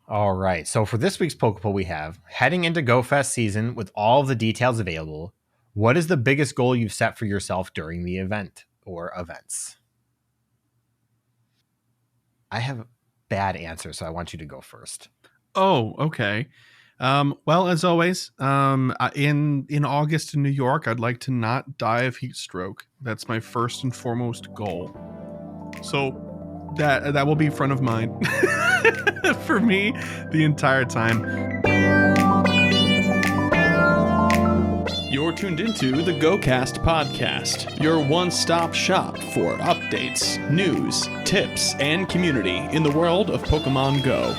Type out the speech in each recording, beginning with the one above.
All right. So for this week's Pokeball, we have heading into GoFest season with all of the details available. What is the biggest goal you've set for yourself during the event or events? I have a bad answer, so I want you to go first. Oh, okay. Well, as always, in August in New York, I'd like to not die of heat stroke. That's my first and foremost goal. So that will be front of mind for me the entire time. You're tuned into the GOCast podcast, your one-stop shop for updates, news, tips, and community in the world of Pokemon Go.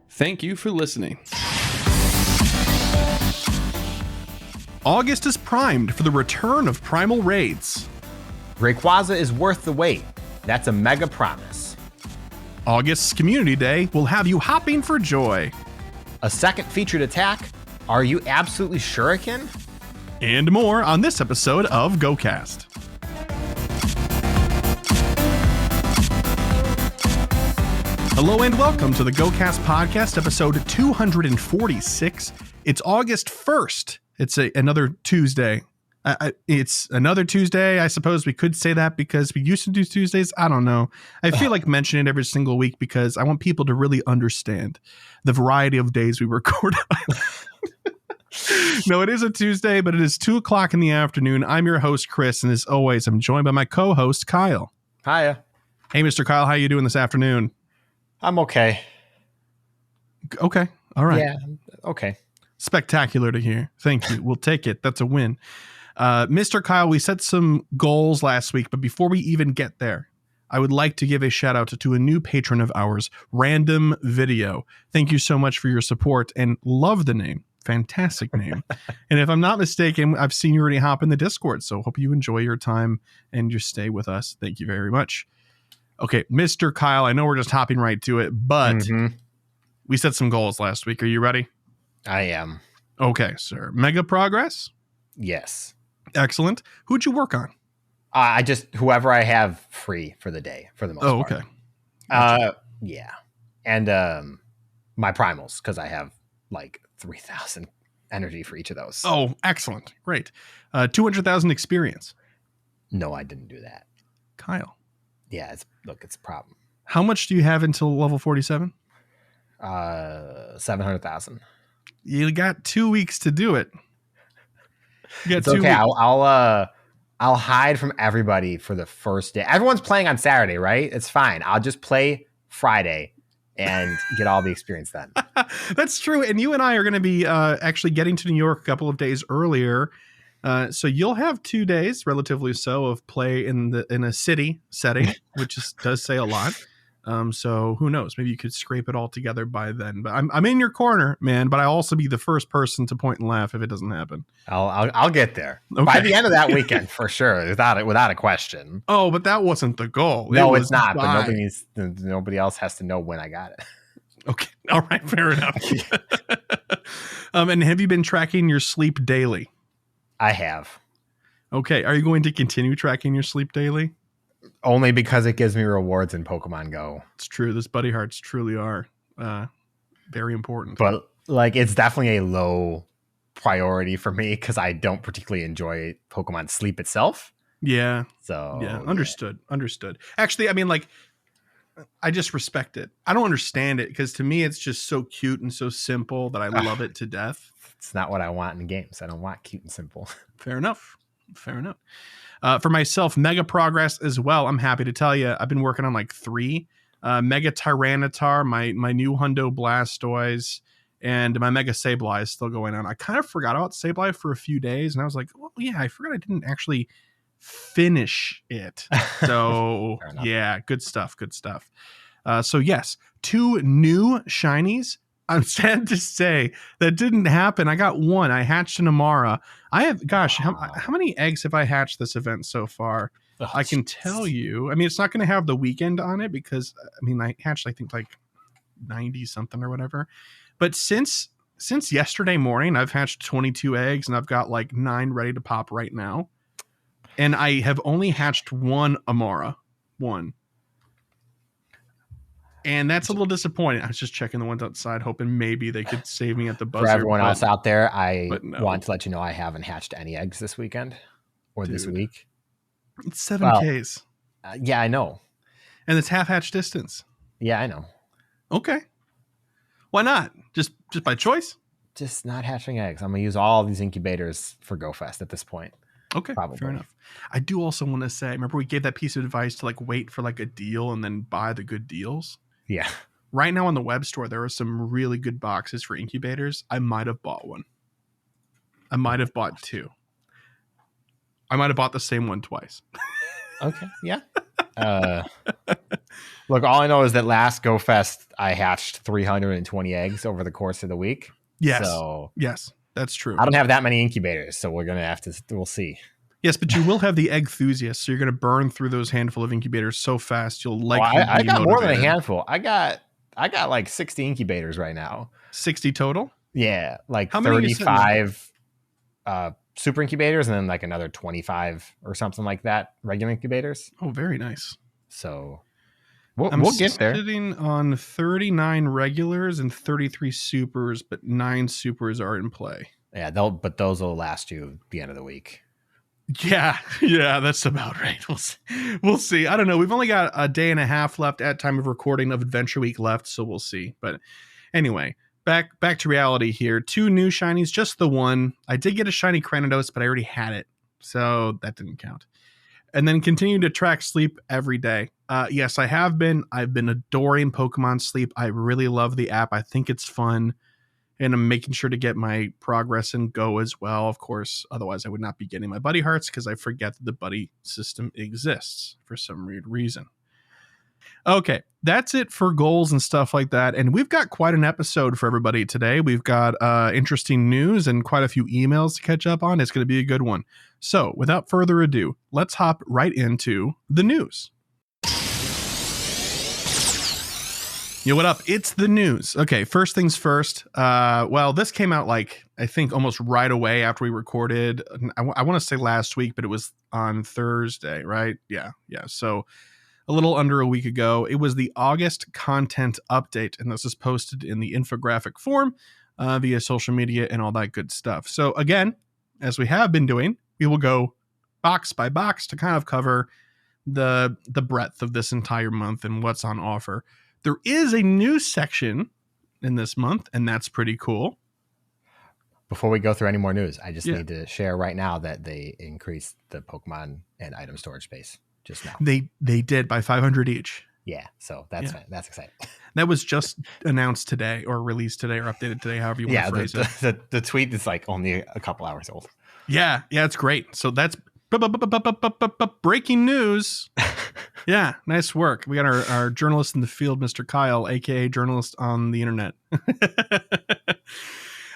Thank you for listening. August is primed for the return of Primal Raids. Rayquaza is worth the wait. That's a mega promise. August's Community Day will have you hopping for joy. A second featured attack. Are you absolutely Shuriken? And more on this episode of GOCast. Hello and welcome to the GOCast podcast, episode 246. It's August 1st. It's another Tuesday. It's another Tuesday. I suppose we could say that because we used to do Tuesdays. I don't know. I feel like mentioning it every single week because I want people to really understand the variety of days we record on. No, it is a Tuesday, but it is 2:00 in the afternoon. I'm your host, Chris, and as always, I'm joined by my co-host, Kyle. Hiya. Hey, Mr. Kyle, how you doing this afternoon? I'm okay. Okay. All right. Yeah, okay. Spectacular to hear. Thank you. We'll take it. That's a win. Mr. Kyle, we set some goals last week, but before we even get there, I would like to give a shout out to a new patron of ours, Random Video. Thank you so much for your support and love the name. Fantastic name. And if I'm not mistaken, I've seen you already hop in the Discord, so hope you enjoy your time and your stay with us. Thank you very much. Okay, Mr. Kyle, I know we're just hopping right to it, but we set some goals last week. Are you ready? I am. Okay, sir. Mega progress? Yes. Excellent. Who'd you work on? I just whoever I have free for the day for the most part. Okay. Gotcha. Yeah. And my primals, because I have like 3,000 energy for each of those. Oh, excellent. Great. 200,000 experience. No, I didn't do that. Kyle. Yeah, it's a problem. How much do you have until level 47? 700,000. You got 2 weeks to do it. You got It's 2 okay. weeks. I'll hide from everybody for the first day. Everyone's playing on Saturday, right? It's fine. I'll just play Friday and get all the experience then. That's true. And you and I are going to be actually getting to New York a couple of days earlier. So you'll have 2 days, relatively so, of play in a city setting, which does say a lot. So who knows? Maybe you could scrape it all together by then. But I'm in your corner, man. But I'll also be the first person to point and laugh if it doesn't happen. I'll get there Okay. by the end of that weekend for sure, without a question. Oh, but that wasn't the goal. No, it's not. But nobody else has to know when I got it. Okay. All right. Fair enough. And have you been tracking your sleep daily? I have. Okay. Are you going to continue tracking your sleep daily? Only because it gives me rewards in Pokemon Go. It's true. This buddy hearts truly are very important. But like, it's definitely a low priority for me because I don't particularly enjoy Pokemon sleep itself. Yeah. So yeah. Understood. Actually, I mean, like, I just respect it. I don't understand it because to me, it's just so cute and so simple that I love it to death. It's not what I want in games. I don't want cute and simple. Fair enough. For myself, mega progress as well. I'm happy to tell you, I've been working on like 3 Mega Tyranitar, my new Hundo Blastoise, and my Mega Sableye is still going on. I kind of forgot about Sableye for a few days, and I was like, well, yeah, I forgot I didn't actually finish it. So yeah, good stuff. So yes, 2 new shinies. I'm sad to say that didn't happen. I got 1. I hatched an Amara. I have, gosh, how many eggs have I hatched this event so far? Oh, I can tell you. I mean, it's not going to have the weekend on it because, I mean, I hatched, I think, like 90 something or whatever. But since yesterday morning, I've hatched 22 eggs and I've got like 9 ready to pop right now. And I have only hatched 1 Amara. 1. And that's a little disappointing. I was just checking the ones outside, hoping maybe they could save me at the buzzer. For everyone else out there, I no. want to let you know I haven't hatched any eggs this weekend or this week. It's 7Ks. Yeah, I know. And it's half hatch distance. Yeah, I know. Okay. Why not? Just by choice? Just not hatching eggs. I'm going to use all these incubators for GoFest at this point. Okay, probably. Fair enough. I do also want to say, remember we gave that piece of advice to like wait for like a deal and then buy the good deals? Yeah. Right now on the web store, there are some really good boxes for incubators. I might have bought one. I might have bought two. I might have bought the same one twice. Okay. Yeah. Look, all I know is that last GoFest, I hatched 320 eggs over the course of the week. Yes. So yes, that's true. I don't have that many incubators, so we're going to have to, we'll see. Yes, but you will have the egg enthusiasts, so you're going to burn through those handful of incubators so fast you'll like. I got more than a handful. I got like 60 incubators right now. 60 total? Yeah, like how many 35 super incubators and then like another 25 or something like that regular incubators. Oh, very nice. So we'll get there. I'm sitting on 39 regulars and 33 supers, but 9 supers are in play. Yeah, but those will last you the end of the week. Yeah, that's about right. We'll see. I don't know. We've only got a day and a half left at time of recording of Adventure Week left, so we'll see. But anyway, back to reality here. 2 new shinies, just the one. I did get a shiny Cranidos, but I already had it, so that didn't count. And then continue to track sleep every day. Yes, I have been. I've been adoring Pokemon Sleep. I really love the app. I think it's fun. And I'm making sure to get my progress in Go as well, of course. Otherwise, I would not be getting my buddy hearts because I forget that the buddy system exists for some weird reason. Okay, that's it for goals and stuff like that. And we've got quite an episode for everybody today. We've got interesting news and quite a few emails to catch up on. It's going to be a good one. So without further ado, let's hop right into the news. Yo, what up? It's the news. Okay, first things first. Well, this came out like, I think almost right away after we recorded. I want to say last week, but it was on Thursday, right? Yeah. So a little under a week ago, it was the August content update, and this is posted in the infographic form via social media and all that good stuff. So again, as we have been doing, we will go box by box to kind of cover the breadth of this entire month and what's on offer. There is a news section in this month, and that's pretty cool. Before we go through any more news, I just need to share right now that they increased the Pokemon and item storage space just now. They did by 500 each. Yeah, so that's exciting. That was just announced today or released today or updated today, however you want to phrase it. The tweet is like only a couple hours old. Yeah, it's great. So that's breaking news. Yeah, nice work. We got our journalist in the field, Mr. Kyle, aka journalist on the internet.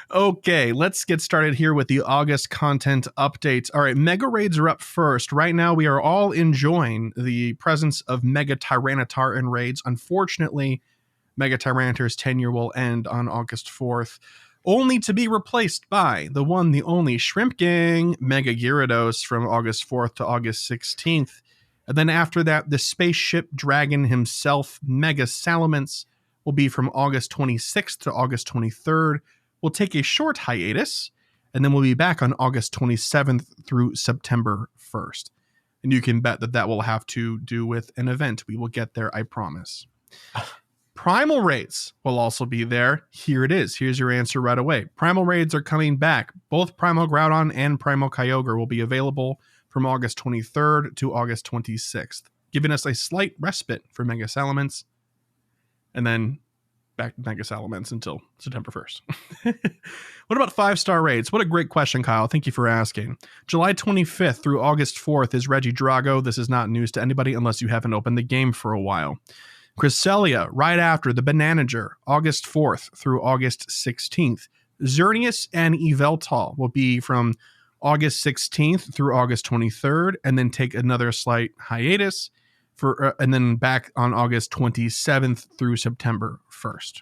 Okay, let's get started here with the August content updates. All right, Mega Raids are up first. Right now, we are all enjoying the presence of Mega Tyranitar in raids. Unfortunately, Mega Tyranitar's tenure will end on August 4th, only to be replaced by the one, the only Shrimp Gang, Mega Gyarados from August 4th to August 16th. And then after that, the Spaceship Dragon himself, Mega Salamence, will be from August 26th to August 23rd. We'll take a short hiatus, and then we'll be back on August 27th through September 1st. And you can bet that will have to do with an event. We will get there, I promise. Primal Raids will also be there. Here it is. Here's your answer right away. Primal Raids are coming back. Both Primal Groudon and Primal Kyogre will be available from August 23rd to August 26th, giving us a slight respite for Mega Salamence, and then back to Mega Salamence until September 1st. What about 5-star raids? What a great question, Kyle. Thank you for asking. July 25th through August 4th is Regidrago. This is not news to anybody unless you haven't opened the game for a while. Cresselia, right after the Bananager, August 4th through August 16th. Xerneas and Yveltal will be from August 16th through August 23rd, and then take another slight hiatus and then back on August 27th through September 1st.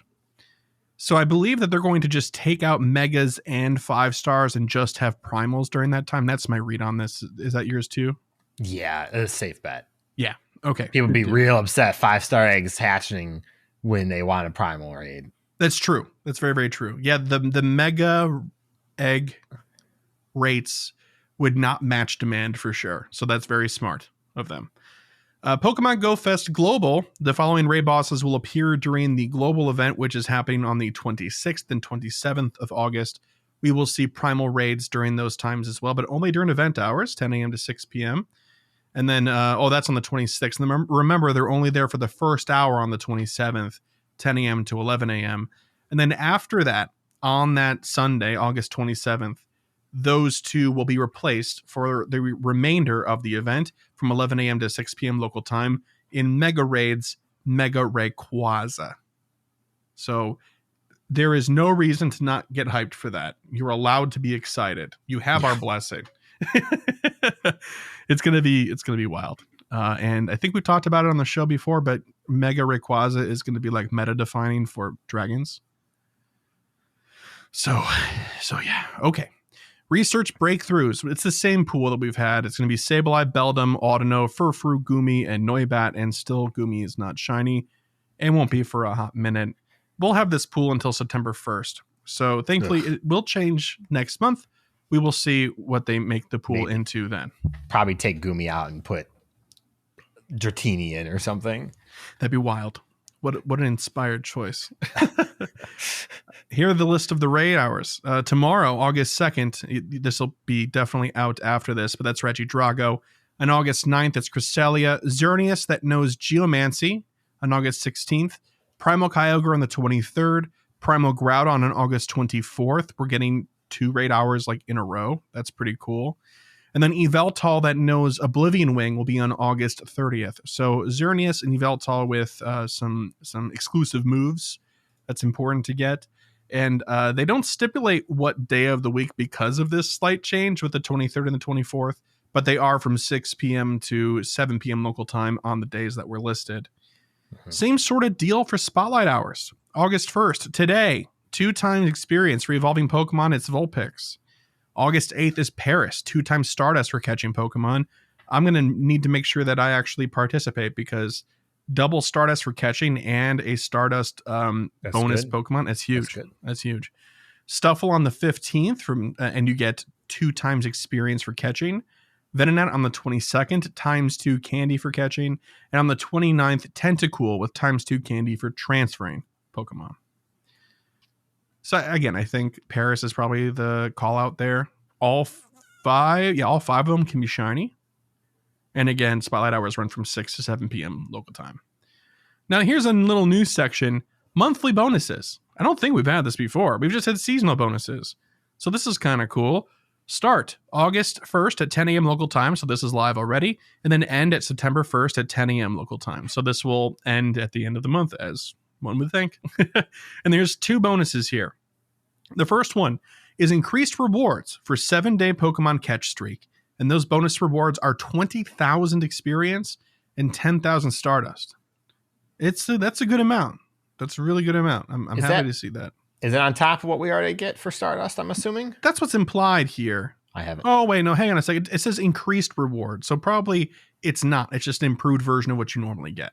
So I believe that they're going to just take out Megas and 5-stars and just have Primals during that time. That's my read on this. Is that yours too? Yeah, a safe bet. Yeah. Okay. People would be real upset. 5-star eggs hatching when they want a Primal Raid. That's true. That's very, very true. Yeah, the mega egg rates would not match demand for sure. So that's very smart of them. Pokemon Go Fest Global, the following raid bosses will appear during the global event, which is happening on the 26th and 27th of August. We will see Primal Raids during those times as well, but only during event hours, 10 a.m. to 6 p.m. And then, that's on the 26th. And remember, they're only there for the first hour on the 27th, 10 a.m. to 11 a.m. And then after that, on that Sunday, August 27th, those two will be replaced for the remainder of the event from 11 a.m. to 6 p.m. local time in Mega Raids, Mega Rayquaza. So there is no reason to not get hyped for that. You're allowed to be excited. You have our blessing. It's gonna be wild. And I think we talked about it on the show before, but Mega Rayquaza is gonna be like meta defining for dragons. So yeah, okay. Research breakthroughs. It's the same pool that we've had. It's going to be Sableye, Beldum, Audino, Furfrou, Goomy, and Noibat, and still Goomy is not shiny. It won't be for a hot minute. We'll have this pool until September 1st. So thankfully, it will change next month. We will see what they make the pool into then. Probably take Goomy out and put Dratini in or something. That'd be wild. What an inspired choice. Here are the list of the raid hours. Tomorrow, August 2nd, this will be definitely out after this, but that's Regidrago. On August 9th, it's Cresselia. Xerneas that knows Geomancy on August 16th. Primal Kyogre on the 23rd. Primal Groudon on August 24th. We're getting 2 raid hours like in a row. That's pretty cool. And then Yveltal that knows Oblivion Wing will be on August 30th. So Xerneas and Yveltal with some exclusive moves. That's important to get. And they don't stipulate what day of the week because of this slight change with the 23rd and the 24th, but they are from 6 p.m. to 7 p.m. local time on the days that were listed. Mm-hmm. Same sort of deal for Spotlight Hours. August 1st, today, 2 times experience for evolving Pokemon. It's Vulpix. August 8th is Paris, 2 times Stardust for catching Pokemon. I'm going to need to make sure that I actually participate because double Stardust for catching and a Stardust bonus good. Pokemon. That's huge. That's huge. Stuffle on the 15th and you get 2 times experience for catching. Venonat on the 22nd, times 2 candy for catching. And on the 29th, Tentacool with times 2 candy for transferring Pokemon. So again, I think Paris is probably the call out there. All 5 of them can be shiny. And again, Spotlight Hours run from 6 to 7 p.m. local time. Now here's a little news section. Monthly bonuses. I don't think we've had this before. We've just had seasonal bonuses. So this is kind of cool. Start August 1st at 10 a.m. local time. So this is live already. And then end at September 1st at 10 a.m. local time. So this will end at the end of the month as one would think. And there's 2 bonuses here. The first one is increased rewards for 7-day Pokemon catch streak. And those bonus rewards are 20,000 experience and 10,000 Stardust. That's a good amount. That's a really good amount. I'm happy to see that. Is it on top of what we already get for Stardust, I'm assuming? That's what's implied here. I haven't. Oh, wait, no, hang on a second. It says increased reward. So probably it's not. It's just an improved version of what you normally get.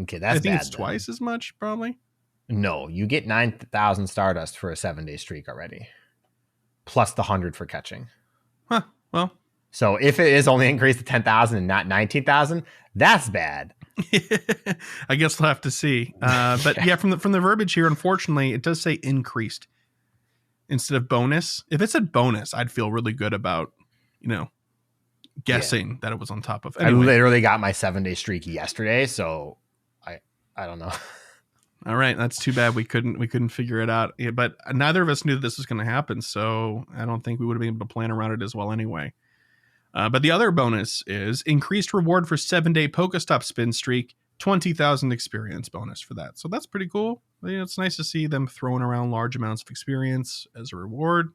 Okay, that's bad. I think it's twice as much, probably. No, you get 9,000 Stardust for a 7-day streak already. Plus the 100 for catching. Huh, well. So if it is only increased to 10,000 and not 19,000, that's bad. I guess we'll have to see. But yeah, from the verbiage here, unfortunately, it does say increased instead of bonus. If it said bonus, I'd feel really good about, guessing that it was on top of. Anyway. I literally got my 7-day streak yesterday, so I don't know. All right, that's too bad we couldn't figure it out. Yeah, but neither of us knew that this was going to happen, so I don't think we would have been able to plan around it as well anyway. But the other bonus is increased reward for 7-day Pokestop spin streak, 20,000 experience bonus for that. So that's pretty cool. It's nice to see them throwing around large amounts of experience as a reward.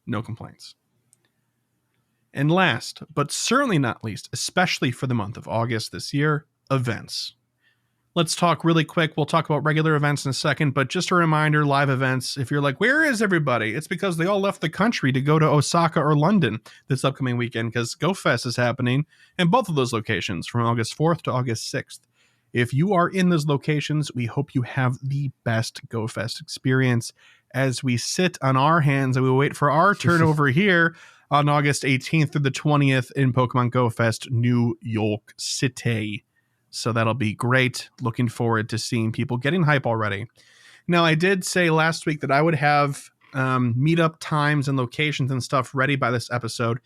No complaints. And last, but certainly not least, especially for the month of August this year, events. Let's talk really quick. We'll talk about regular events in a second, but just a reminder, live events, if you're like, where is everybody? It's because they all left the country to go to Osaka or London this upcoming weekend because GoFest is happening in both of those locations from August 4th to August 6th. If you are in those locations, we hope you have the best GoFest experience as we sit on our hands and we wait for our turn over here on August 18th through the 20th in Pokemon GoFest, New York City. So that'll be great. Looking forward to seeing people getting hype already. Now, I did say last week that I would have meetup times and locations and stuff ready by this episode.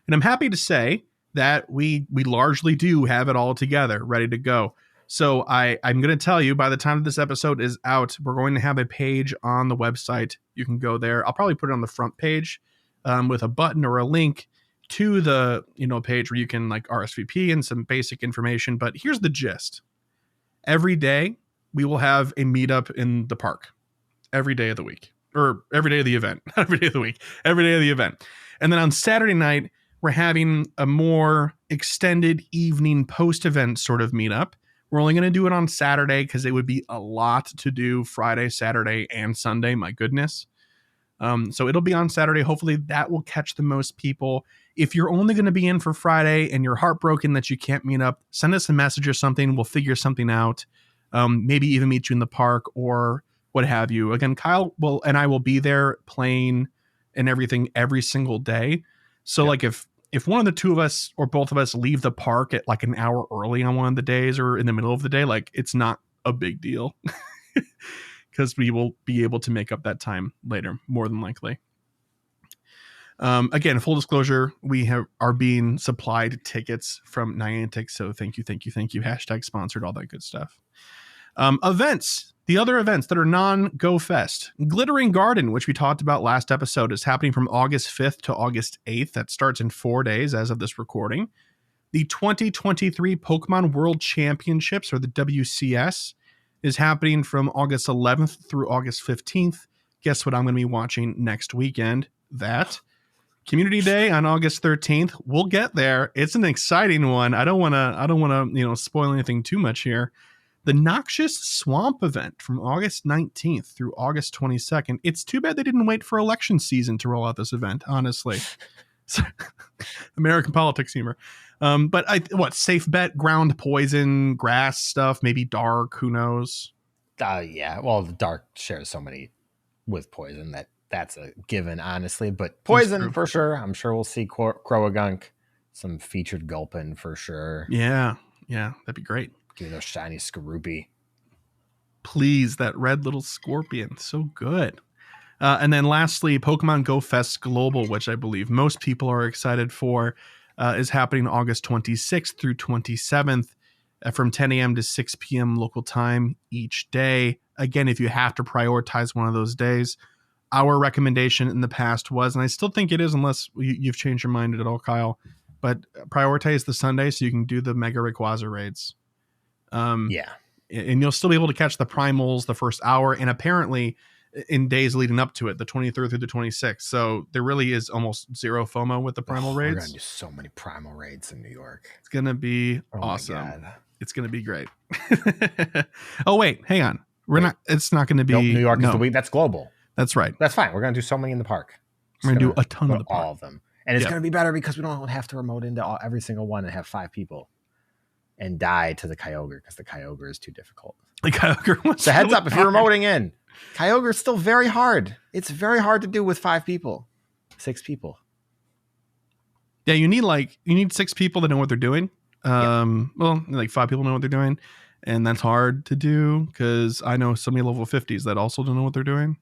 And I'm happy to say that we largely do have it all together, ready to go. So I'm going to tell you, by the time this episode is out, we're going to have a page on the website. You can go there. I'll probably put it on the front page with a button or a link to the page where you can like RSVP and some basic information. But here's the gist. Every day we will have a meetup in the park. Every day of the week. Or every day of the event. Not every day of the week. Every day of the event. And then on Saturday night, we're having a more extended evening post-event sort of meetup. We're only going to do it on Saturday because it would be a lot to do Friday, Saturday, and Sunday. My goodness. So it'll be on Saturday. Hopefully that will catch the most people. If you're only going to be in for Friday and you're heartbroken that you can't meet up, send us a message or something. We'll figure something out. Maybe even meet you in the park or what have you. Again, Kyle and I will be there playing and everything every single day. So like if one of the two of us or both of us leave the park at like an hour early on one of the days or in the middle of the day, like it's not a big deal because we will be able to make up that time later, more than likely. Again, full disclosure, we are being supplied tickets from Niantic. So thank you. Hashtag sponsored, all that good stuff. Events. The other events that are non-GoFest. Glittering Garden, which we talked about last episode, is happening from August 5th to August 8th. That starts in 4 days as of this recording. The 2023 Pokemon World Championships, or the WCS, is happening from August 11th through August 15th. Guess what I'm going to be watching next weekend? That. Community Day on August 13th. We'll get there. It's an exciting one. I don't want to, spoil anything too much here. The Noxious Swamp event from August 19th through August 22nd. It's too bad they didn't wait for election season to roll out this event, honestly. American politics humor. But safe bet, ground poison, grass stuff, maybe dark, who knows? Yeah. Well, the dark shares so many with poison that's a given, honestly. But poison for sure. I'm sure we'll see Croagunk, some featured Gulpin for sure. Yeah, that'd be great. Give me those shiny Skorupi. Please, that red little scorpion. So good. And then lastly, Pokemon Go Fest Global, which I believe most people are excited for, is happening August 26th through 27th from 10 a.m. to 6 p.m. local time each day. Again, if you have to prioritize one of those days, our recommendation in the past was, and I still think it is unless you've changed your mind at all, Kyle, but prioritize the Sunday so you can do the Mega Rayquaza raids. And you'll still be able to catch the primals the first hour, and apparently in days leading up to it, the 23rd through the 26th. So there really is almost zero FOMO with the primal raids. We're gonna do so many primal raids in New York. It's gonna be awesome. It's gonna be great. Oh wait, hang on. It's not gonna be New York is the week. That's global. That's right. That's fine. We're gonna do so many in the park. We're gonna do a ton of the park. All of them, and it's gonna be better because we don't have to remote into every single one and have 5 people. And die to the Kyogre because the Kyogre is too difficult. The Kyogre was so heads up if you're remoting in. Kyogre is still very hard. It's very hard to do with 5 people, 6 people. Yeah, you need 6 people that know what they're doing. Well, like 5 people know what they're doing, and that's hard to do because I know so many level 50s that also don't know what they're doing.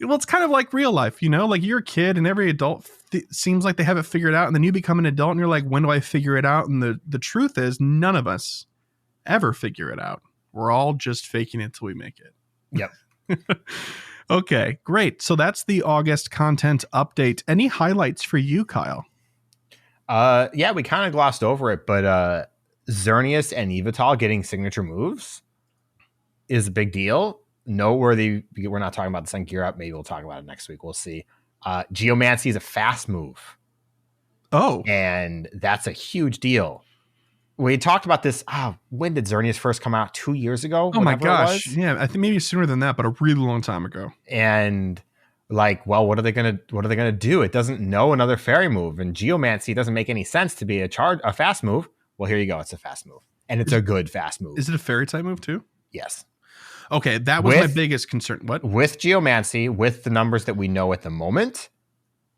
Well, it's kind of like real life, like you're a kid and every adult seems like they have it figured out. And then you become an adult and you're like, when do I figure it out? And the truth is none of us ever figure it out. We're all just faking it till we make it. Yep. Okay, great. So that's the August content update. Any highlights for you, Kyle? Yeah, we kind of glossed over it, but Xerneas and Yveltal getting signature moves is a big deal. Noteworthy. We're not talking about the Sun Gear Up. Maybe we'll talk about it next week. We'll see. Geomancy is a fast move. Oh. And that's a huge deal. We talked about this. When did Xerneas first come out? 2 years ago? Oh my gosh. Yeah, I think maybe sooner than that, but a really long time ago. And what are they gonna do? It doesn't know another fairy move. And Geomancy doesn't make any sense to be a fast move. Well, here you go. It's a fast move. And it's a good fast move. Is it a fairy type move too? Yes. Okay, that was my biggest concern. What? With Geomancy, with the numbers that we know at the moment,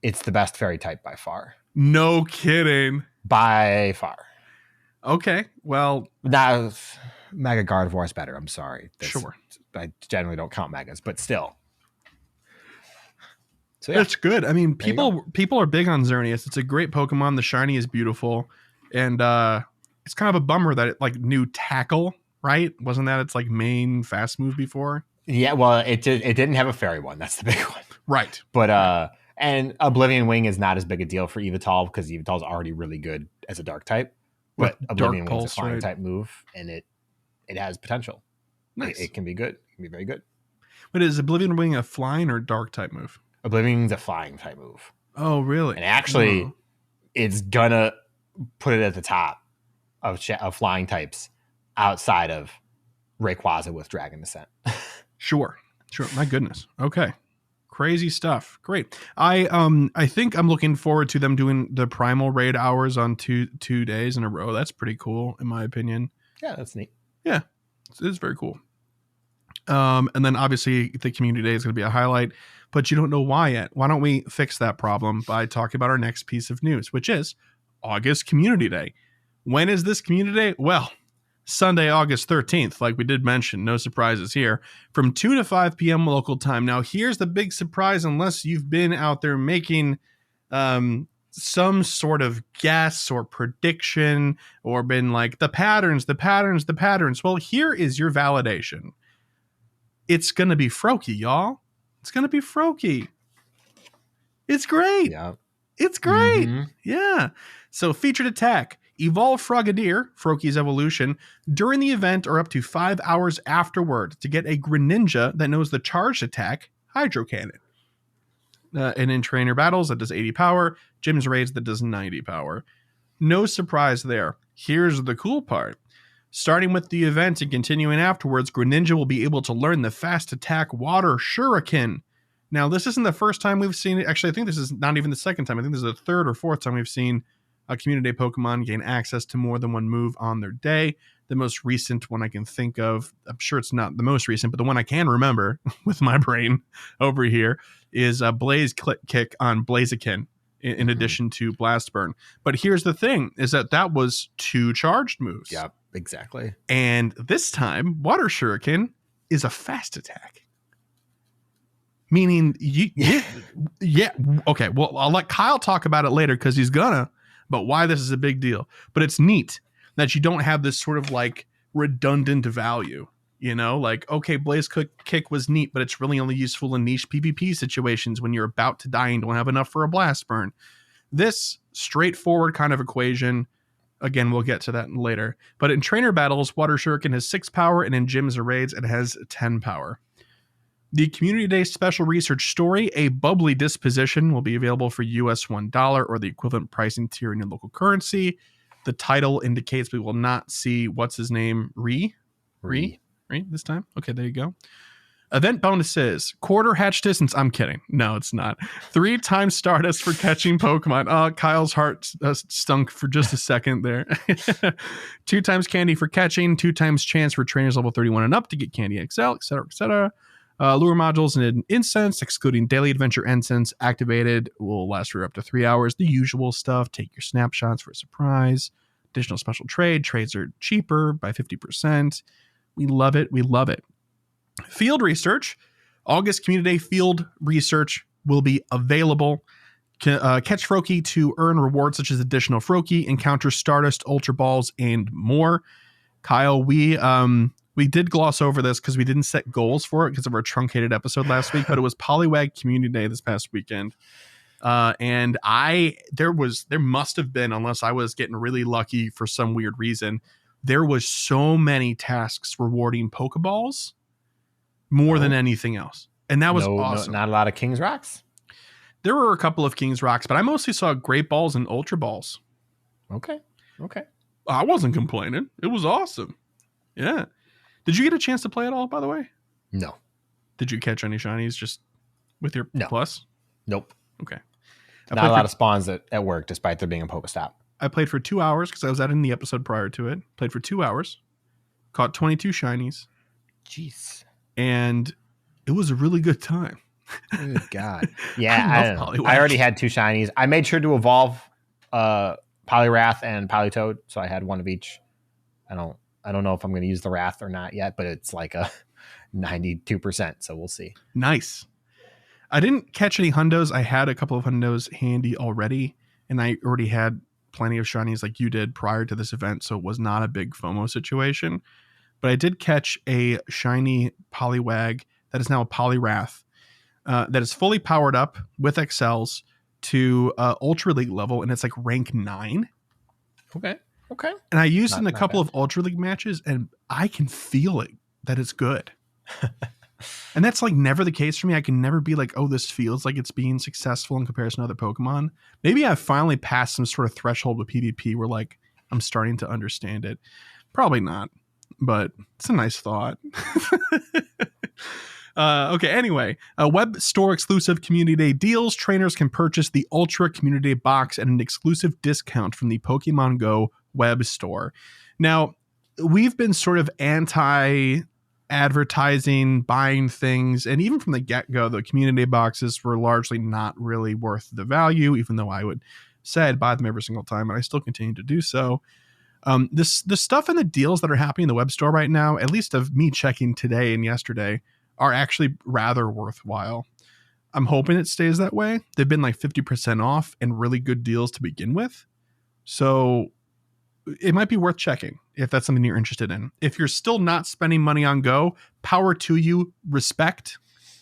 it's the best fairy type by far. No kidding. By far. Okay, well... Now, Mega Gardevoir is better. I'm sorry. Sure. I generally don't count Megas, but still. So yeah. That's good. I mean, people are big on Xerneas. It's a great Pokemon. The shiny is beautiful. And it's kind of a bummer that it new tackle, right? Wasn't that its main fast move before? Yeah, well, it didn't have a fairy one. That's the big one. Right. But and Oblivion Wing is not as big a deal for Yveltal because Yveltal is already really good as a dark type. But Oblivion Wing is a flying type move, and it has potential. Nice. It can be good. It can be very good. But is Oblivion Wing a flying or dark type move? Oblivion Wing's a flying type move. Oh, really? And actually, it's gonna put it at the top of flying types outside of Rayquaza with Dragon Descent. Sure. My goodness. Okay. Crazy stuff. Great. I think I'm looking forward to them doing the Primal Raid hours on two days in a row. That's pretty cool, in my opinion. Yeah, that's neat. Yeah, it's very cool. And then obviously the community day is going to be a highlight, but you don't know why yet. Why don't we fix that problem by talking about our next piece of news, which is August Community Day. When is this Community Day? Well, Sunday, August 13th, like we did mention, no surprises here, from 2 to 5 p.m. local time. Now, here's the big surprise, unless you've been out there making some sort of guess or prediction or been like, the patterns. Well, here is your validation. It's going to be Froakie, y'all. It's going to be Froakie. It's great. Yeah. It's great. Mm-hmm. Yeah. So featured attack. Evolve Frogadier, Froakie's evolution, during the event or up to 5 hours afterward to get a Greninja that knows the charged attack, Hydro Cannon. And in trainer battles, that does 80 power. Gym's Raids, that does 90 power. No surprise there. Here's the cool part. Starting with the event and continuing afterwards, Greninja will be able to learn the fast attack Water Shuriken. Now, this isn't the first time we've seen it. Actually, I think this is not even the second time. I think this is the third or fourth time we've seen a Community Day Pokemon gain access to more than one move on their day. The most recent one I can think of, I'm sure it's not the most recent, but the one I can remember with my brain over here is a Blaze Kick on Blaziken in addition to Blast Burn. But here's the thing, is that was 2 charged moves. Yeah, exactly. And this time, Water Shuriken is a fast attack. Meaning, yeah, okay, well, I'll let Kyle talk about it later because he's gonna, but why this is a big deal. But it's neat that you don't have this sort of redundant value, okay, Blaze Kick was neat, but it's really only useful in niche PvP situations when you're about to die and don't have enough for a Blast Burn. This straightforward kind of equation, again, we'll get to that later. But in trainer battles, Water Shuriken has 6 power, and in gyms or raids, it has 10 power. The Community Day Special Research Story, a bubbly disposition, will be available for US $1 or the equivalent pricing tier in your local currency. The title indicates we will not see what's his name, Ree this time. Okay, there you go. Event bonuses: quarter hatch distance. I'm kidding. No, it's not. 3 times Stardust for catching Pokemon. Kyle's heart stunk for just a second there. 2 times candy for catching. 2 times chance for trainers level 31 and up to get Candy XL, etc., etc. Lure modules and incense, excluding daily adventure incense, activated, will last for up to 3 hours. The usual stuff. Take your snapshots for a surprise. Additional special trades are cheaper by 50%. We love it. We love it. Field research. August Community Day field research will be available. Catch Froakie to earn rewards such as additional Froakie, encounter Stardust, Ultra Balls, and more. Kyle, we did gloss over this because we didn't set goals for it because of our truncated episode last week, but it was Poliwag Community Day this past weekend. And there must have been, unless I was getting really lucky for some weird reason, there was so many tasks rewarding Pokeballs more than anything else. And that was awesome. Not a lot of King's Rocks. There were a couple of King's Rocks, but I mostly saw Great Balls and Ultra Balls. Okay. I wasn't complaining. It was awesome. Yeah. Did you get a chance to play it all, by the way? No. Did you catch any shinies just with your plus? Nope. Okay. Not a lot of spawns at work, despite there being a Pokestop. I played for 2 hours because I was in the episode prior to it. Played for 2 hours, caught 22 shinies. Jeez. And it was a really good time. Good God. Yeah, I love I already had 2 shinies. I made sure to evolve Poliwrath and Politoed, so I had one of each. I don't know if I'm going to use the Wrath or not yet, but it's like a 92%, so we'll see. Nice. I didn't catch any hundos. I had a couple of hundos handy already, and I already had plenty of shinies like you did prior to this event, so it was not a big FOMO situation. But I did catch a shiny Poliwag that is now a Poliwrath that is fully powered up with XLs to Ultra League level, and it's like rank 9. Okay. And I used it in a couple of Ultra League matches, and I can feel it that it's good. And that's like never the case for me. I can never be like, oh, this feels like it's being successful in comparison to other Pokemon. Maybe I've finally passed some sort of threshold with PvP where like I'm starting to understand it. Probably not, but it's a nice thought. Okay, anyway, web store exclusive Community Day deals. Trainers can purchase the Ultra Community Day box at an exclusive discount from the Pokemon Go web store. Now, we've been sort of anti-advertising, buying things, and even from the get-go, the Community Day boxes were largely not really worth the value, even though I would say I'd buy them every single time, and I still continue to do so. The stuff and the deals that are happening in the web store right now, at least of me checking today and yesterday, are actually rather worthwhile. I'm hoping it stays that way. They've been like 50% off and really good deals to begin with. So it might be worth checking if that's something you're interested in. If you're still not spending money on Go, power to you, respect.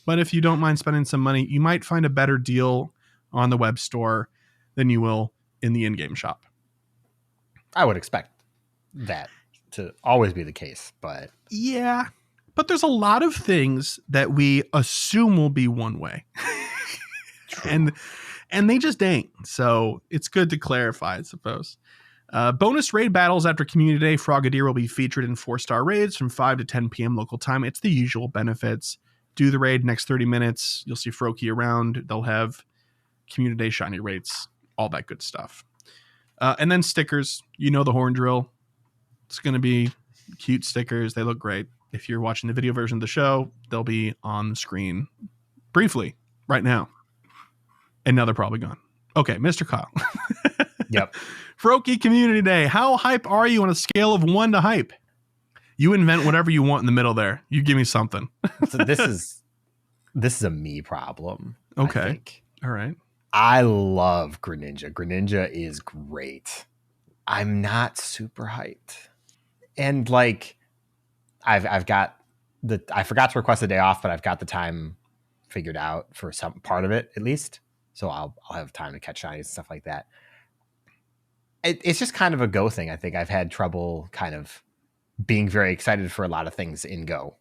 But if you don't mind spending some money, you might find a better deal on the web store than you will in the in-game shop. I would expect that to always be the case, but yeah. But there's a lot of things that we assume will be one way. and they just ain't. So it's good to clarify, I suppose. Bonus raid battles after Community Day. Frogadier will be featured in 4-star raids from 5 to 10 p.m. local time. It's the usual benefits. Do the raid next 30 minutes. You'll see Froakie around. They'll have Community Day shiny rates, all that good stuff. And then stickers. You know the horn drill. It's going to be cute stickers. They look great. If you're watching the video version of the show, they'll be on the screen briefly right now. And now they're probably gone. Okay, Mr. Kyle. Yep. Froakie Community Day. How hype are you on a scale of 1 to hype? You invent whatever you want in the middle there. You give me something. So this is a me problem. Okay. All right. I love Greninja. Greninja is great. I'm not super hyped. And like I forgot to request a day off, but I've got the time figured out for some part of it at least. So I'll have time to catch shinies and stuff like that. It's just kind of a Go thing. I think I've had trouble kind of being very excited for a lot of things in Go.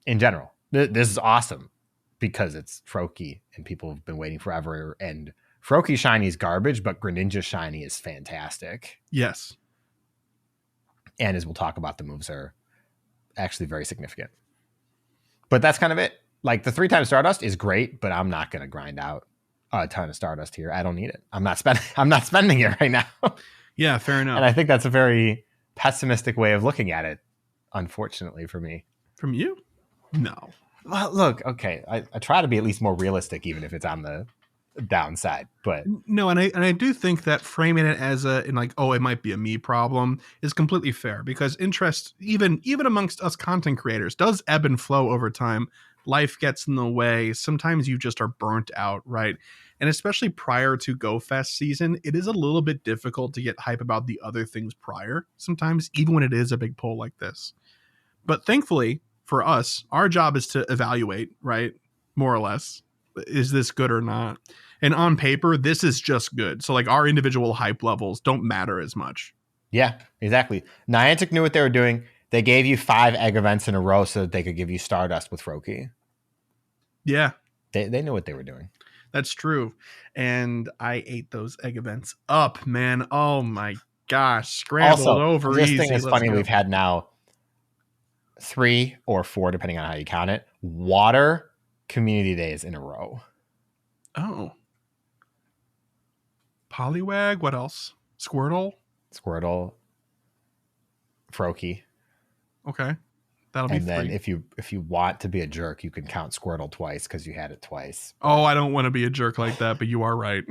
In general, this is awesome because it's Froakie and people have been waiting forever. And Froakie shiny is garbage, but Greninja shiny is fantastic. Yes. And as we'll talk about, the moves are actually very significant. But that's kind of it. Like the 3-time Stardust is great, but I'm not going to grind out a ton of Stardust here. I don't need it. I'm not spending it right now. Yeah, fair enough. And I think that's a very pessimistic way of looking at it, unfortunately for me. From you? No. Well, look, okay. I try to be at least more realistic, even if it's on the downside, but no, and I do think that framing it as it might be a me problem is completely fair, because interest, even amongst us content creators, does ebb and flow over time. Life gets in the way. Sometimes you just are burnt out, right? And especially prior to GoFest season, it is a little bit difficult to get hype about the other things prior, sometimes, even when it is a big poll like this. But thankfully for us, our job is to evaluate, right? More or less. Is this good or not? And on paper, this is just good. So like our individual hype levels don't matter as much. Yeah, exactly. Niantic knew what they were doing. They gave you 5 egg events in a row so that they could give you Stardust with Froakie. Yeah. They knew what they were doing. That's true. And I ate those egg events up, man. Oh my gosh. Scrambled also, over this easy. thing is funny. We've had now 3 or 4, depending on how you count it, water Community Days in a row. Oh. Poliwag. What else? Squirtle. Froakie. Okay. That'll be And then 3. if you want to be a jerk, you can count Squirtle twice because you had it twice. Oh, I don't want to be a jerk like that, but you are right.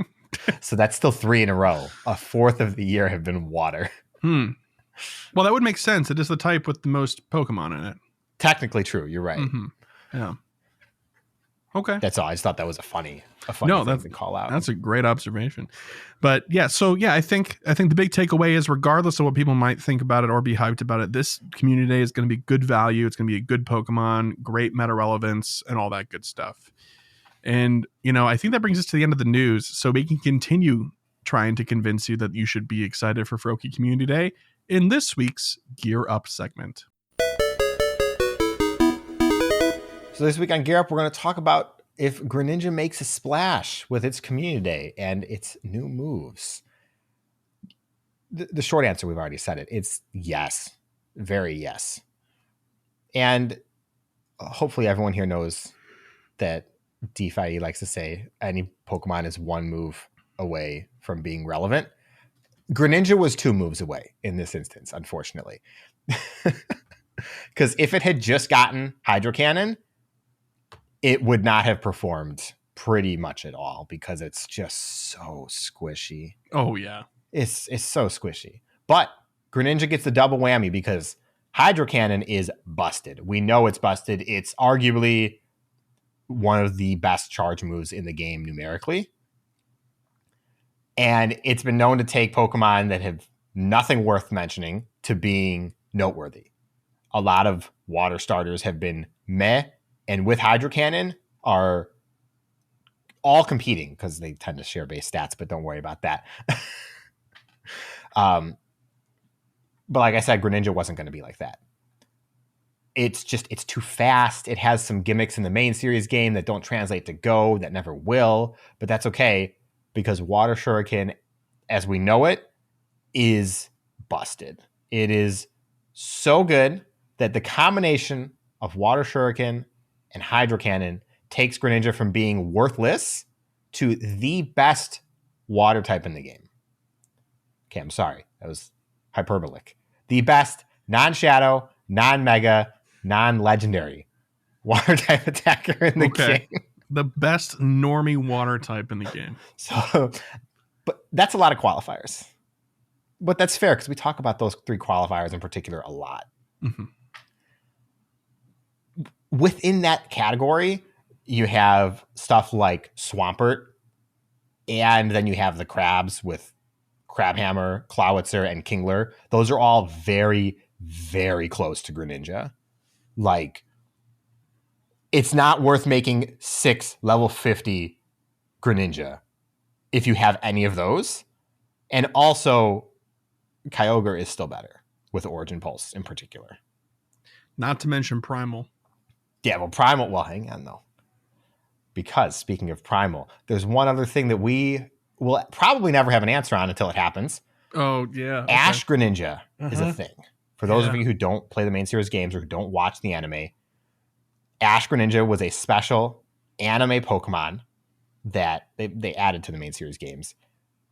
So that's still 3 in a row. A fourth of the year have been water. Well, that would make sense. It is the type with the most Pokemon in it. Technically true. You're right. Mm-hmm. Yeah. Okay. That's all. I just thought that was a funny thing to call out. That's a great observation. But yeah, so yeah, I think the big takeaway is, regardless of what people might think about it or be hyped about it, this community day is going to be good value. It's going to be a good Pokemon, great meta relevance, and all that good stuff. And, I think that brings us to the end of the news. So we can continue trying to convince you that you should be excited for Froakie Community Day in this week's Gear Up segment. So this week on Gear Up, we're going to talk about if Greninja makes a splash with its Community Day and its new moves. The short answer, we've already said it. It's yes. Very yes. And hopefully everyone here knows that DeFi likes to say any Pokemon is 1 move away from being relevant. Greninja was 2 moves away in this instance, unfortunately. Because if it had just gotten Hydro Cannon, it would not have performed pretty much at all because it's just so squishy. Oh, yeah. It's so squishy. But Greninja gets the double whammy because Hydro Cannon is busted. We know it's busted. It's arguably one of the best charge moves in the game numerically. And it's been known to take Pokemon that have nothing worth mentioning to being noteworthy. A lot of water starters have been meh, and with Hydro Cannon are all competing because they tend to share base stats, but don't worry about that. But like I said, Greninja wasn't going to be like that. It's too fast. It has some gimmicks in the main series game that don't translate to Go, that never will, but that's okay because Water Shuriken, as we know it, is busted. It is so good that the combination of Water Shuriken and Hydro Cannon takes Greninja from being worthless to the best water type in the game. Okay, I'm sorry. That was hyperbolic. The best non-shadow, non-mega, non-legendary water type attacker in the game. The best normie water type in the game. So, but that's a lot of qualifiers. But that's fair because we talk about those 3 qualifiers in particular a lot. Mm-hmm. Within that category, you have stuff like Swampert, and then you have the crabs with Crabhammer, Clawitzer, and Kingler. Those are all very, very close to Greninja. Like, it's not worth making 6 level 50 Greninja if you have any of those. And also, Kyogre is still better with Origin Pulse in particular. Not to mention Primal. Yeah, well, Primal, well, hang on, though. Because, speaking of Primal, there's one other thing that we will probably never have an answer on until it happens. Oh, yeah. Okay. Ash Greninja is a thing. For those of you who don't play the main series games or who don't watch the anime, Ash Greninja was a special anime Pokemon that they added to the main series games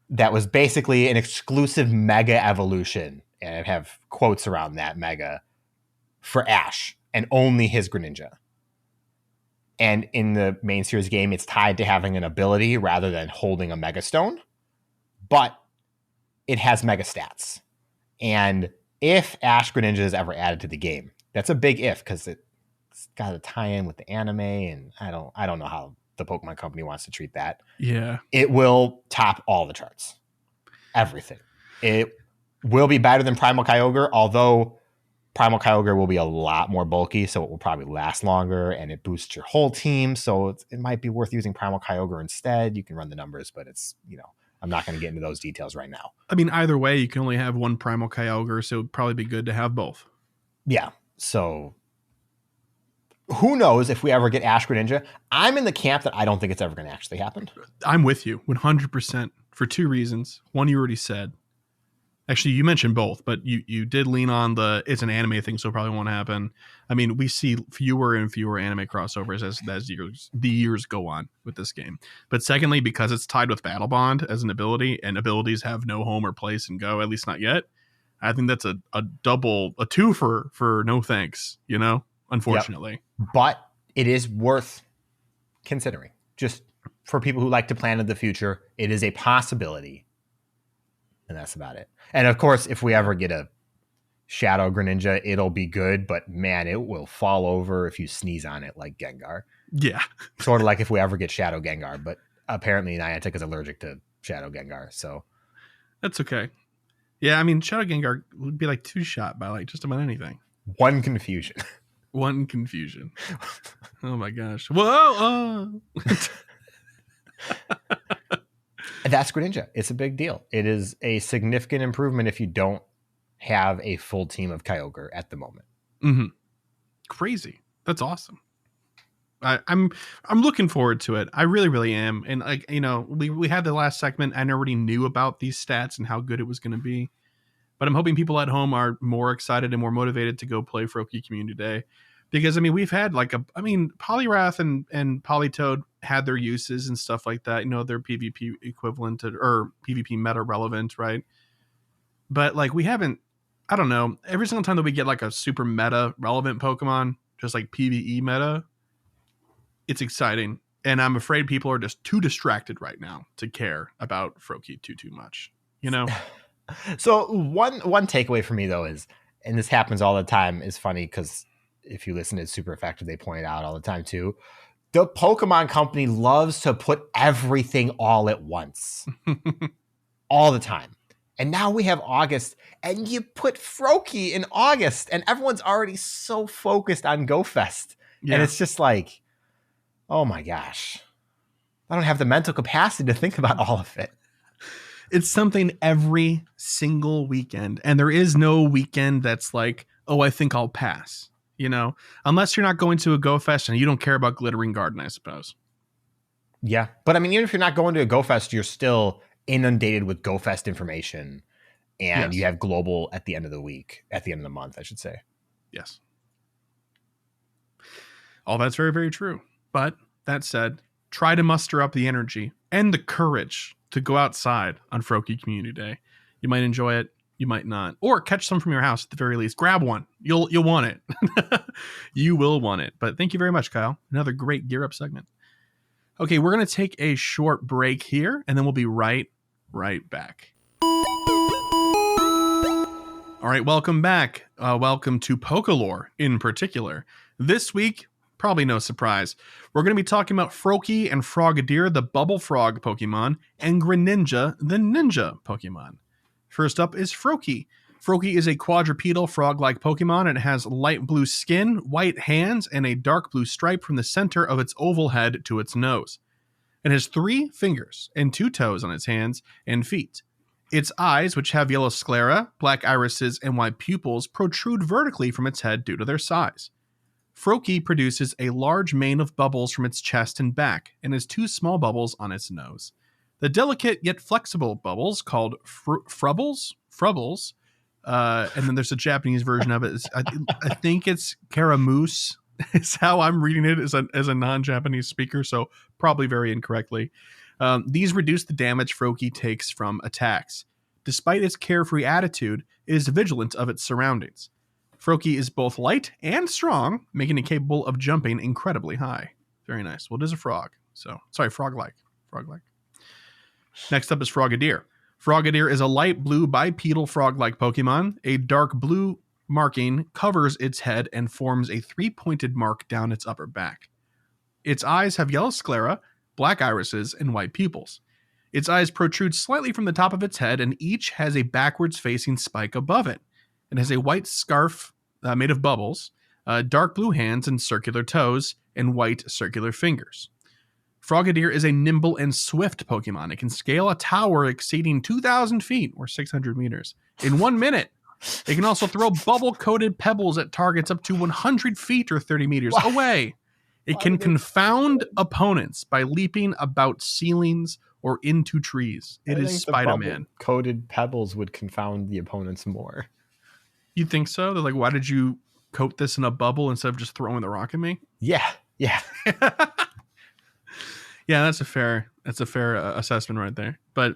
that was basically an exclusive mega evolution. And I have quotes around that mega for Ash and only his Greninja. And in the main series game, it's tied to having an ability rather than holding a Mega Stone. But it has Mega Stats. And if Ash Greninja is ever added to the game, that's a big if because it's got to tie in with the anime, and I don't know how the Pokemon Company wants to treat that. Yeah. It will top all the charts. Everything. It will be better than Primal Kyogre, although Primal Kyogre will be a lot more bulky, so it will probably last longer, and it boosts your whole team, so it might be worth using Primal Kyogre instead. You can run the numbers, but it's, I'm not going to get into those details right now. I mean, either way, you can only have one Primal Kyogre, so it would probably be good to have both. Yeah, so who knows if we ever get Ash Greninja. I'm in the camp that I don't think it's ever going to actually happen. I'm with you 100% for 2 reasons. One you already said. Actually, you mentioned both, but you did lean on it's an anime thing, so it probably won't happen. I mean, we see fewer and fewer anime crossovers as the years go on with this game. But secondly, because it's tied with Battle Bond as an ability, and abilities have no home or place in Go, at least not yet, I think that's a two for no thanks, unfortunately. Yep. But it is worth considering. Just for people who like to plan in the future, it is a possibility. And that's about it. And of course, if we ever get a Shadow Greninja, it'll be good, but man, it will fall over if you sneeze on it like Gengar. Yeah. Sort of like if we ever get Shadow Gengar, but apparently Niantic is allergic to Shadow Gengar, so. That's okay. Yeah, I mean, Shadow Gengar would be like two-shot by like just about anything. One confusion. One confusion. Oh my gosh. Whoa! That's Greninja. It's a big deal. It is a significant improvement if you don't have a full team of Kyogre at the moment. Mm-hmm. Crazy. That's awesome. I'm looking forward to it. I really, really am. And like, we had the last segment. I already knew about these stats and how good it was going to be. But I'm hoping people at home are more excited and more motivated to go play Froakie Community Day. Because, I mean, we've had Poliwrath and Politoed had their uses and stuff like that. They're PvP equivalent or PvP meta relevant, right? But, like, we haven't, I don't know, every single time that we get, like, a super meta relevant Pokemon, just like PvE meta, it's exciting. And I'm afraid people are just too distracted right now to care about Froakie too much, So one takeaway for me, though, is, and this happens all the time, is funny because if you listen to Super Effective, they point out all the time too. The Pokemon Company loves to put everything all at once. All the time. And now we have August, and you put Froakie in August, and everyone's already so focused on GoFest. Yeah. And it's just like, oh my gosh. I don't have the mental capacity to think about all of it. It's something every single weekend. And there is no weekend that's like, oh, I think I'll pass. Unless you're not going to a GoFest and you don't care about Glittering Garden, I suppose. Yeah. But I mean, even if you're not going to a GoFest, you're still inundated with GoFest information. And You have global at the end of the month, I should say. Yes. All that's very, very true. But that said, try to muster up the energy and the courage to go outside on Froakie Community Day. You might enjoy it. You might not. Or catch some from your house at the very least. Grab one. You'll want it. You will want it. But thank you very much, Kyle. Another great Gear Up segment. Okay, we're going to take a short break here, and then we'll be right back. All right, welcome back. Welcome to Pokelore in particular. This week, probably no surprise, we're going to be talking about Froakie and Frogadier, the Bubble Frog Pokemon, and Greninja, the Ninja Pokemon. First up is Froakie. Froakie is a quadrupedal frog-like Pokemon, and it has light blue skin, white hands, and a dark blue stripe from the center of its oval head to its nose. It has 3 fingers and 2 toes on its hands and feet. Its eyes, which have yellow sclera, black irises, and white pupils, protrude vertically from its head due to their size. Froakie produces a large mane of bubbles from its chest and back, and has 2 small bubbles on its nose. The delicate yet flexible bubbles, called frubbles, and then there's a Japanese version of it. I think it's caramoose, is how I'm reading it as a non-Japanese speaker, so probably very incorrectly. These reduce the damage Froakie takes from attacks. Despite its carefree attitude, it is vigilant of its surroundings. Froakie is both light and strong, making it capable of jumping incredibly high. Very nice. Well, it is a frog. Frog-like. Next up is Frogadier. Frogadier is a light blue bipedal frog-like Pokemon. A dark blue marking covers its head and forms a 3-pointed mark down its upper back. Its eyes have yellow sclera, black irises, and white pupils. Its eyes protrude slightly from the top of its head, and each has a backwards-facing spike above it. It has a white scarf made of bubbles, dark blue hands and circular toes, and white circular fingers. Frogadier is a nimble and swift Pokemon. It can scale a tower exceeding 2,000 feet, or 600 meters, in 1 minute. It can also throw bubble-coated pebbles at targets up to 100 feet, or 30 meters away. It can confound opponents by leaping about ceilings or into trees. It I is think the Spider-Man. Coated pebbles would confound the opponents more. You think so? They're like, why did you coat this in a bubble instead of just throwing the rock at me? Yeah. Yeah, that's a fair assessment right there. But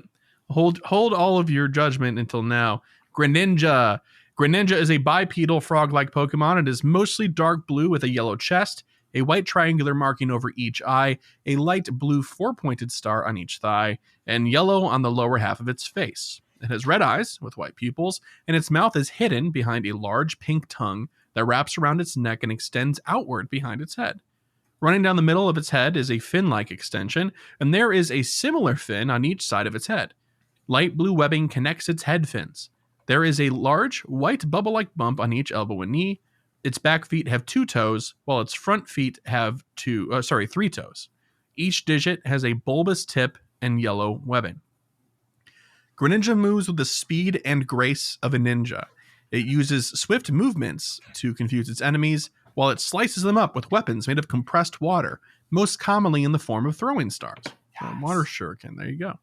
hold all of your judgment until now. Greninja. Greninja is a bipedal frog-like Pokemon. It is mostly dark blue with a yellow chest, a white triangular marking over each eye, a light blue 4-pointed star on each thigh, and yellow on the lower half of its face. It has red eyes with white pupils, and its mouth is hidden behind a large pink tongue that wraps around its neck and extends outward behind its head. Running down the middle of its head is a fin-like extension, and there is a similar fin on each side of its head. Light blue webbing connects its head fins. There is a large, white bubble-like bump on each elbow and knee. Its back feet have 2 toes, while its front feet have 3 toes. Each digit has a bulbous tip and yellow webbing. Greninja moves with the speed and grace of a ninja. It uses swift movements to confuse its enemies, while it slices them up with weapons made of compressed water, most commonly in the form of throwing stars. Yes. Water shuriken, there you go.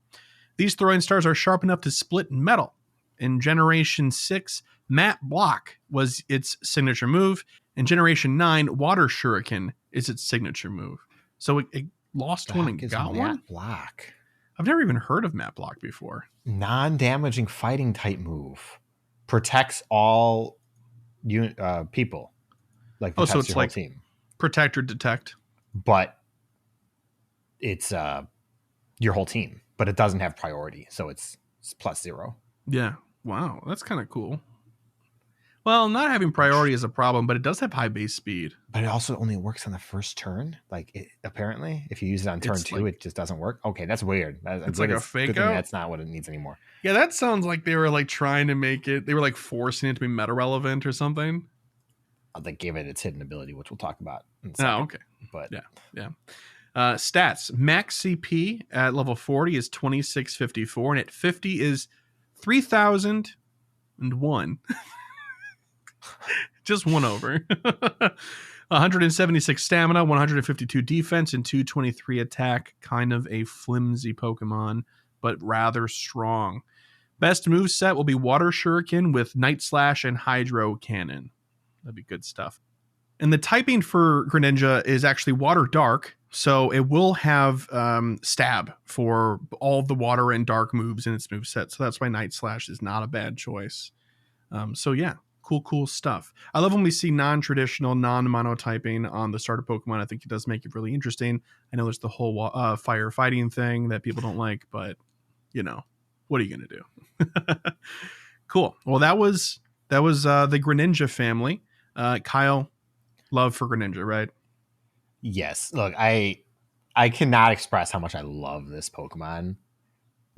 These throwing stars are sharp enough to split metal. In Generation 6, Matte Block was its signature move. In Generation 9, Water Shuriken is its signature move. So it lost one and got one? Matte Block. I've never even heard of Matte Block before. Non-damaging fighting type move. Protects all people. Like so it's your like whole team. Protect or Detect. But it's your whole team. But it doesn't have priority. So it's +0. Yeah. Wow. That's kind of cool. Well, not having priority is a problem, but it does have high base speed. But it also only works on the first turn. Apparently, if you use it on turn 2, it just doesn't work. Okay, that's weird. It's like a fake out. That's not what it needs anymore. Yeah, that sounds like they were like trying to make it. They were like forcing it to be meta relevant or something. They gave it its hidden ability, which we'll talk about in a Oh, second. okay. But yeah. Stats. Max CP at level 40 is 2654, and at 50 is 3001. Just one over. 176 stamina, 152 defense, and 223 attack. Kind of a flimsy Pokemon, but rather strong. Best move set will be Water Shuriken with Night Slash and Hydro Cannon. That'd be good stuff. And the typing for Greninja is actually Water Dark, so it will have Stab for all of the water and dark moves in its moveset. So that's why Night Slash is not a bad choice. So yeah, cool stuff. I love when we see non-traditional, non-monotyping on the starter Pokemon. I think it does make it really interesting. I know there's the whole fire fighting thing that people don't like, but what are you going to do? Cool. Well, that was the Greninja family. Kyle, love for Greninja, right? yes, look, I cannot express how much I love this Pokemon.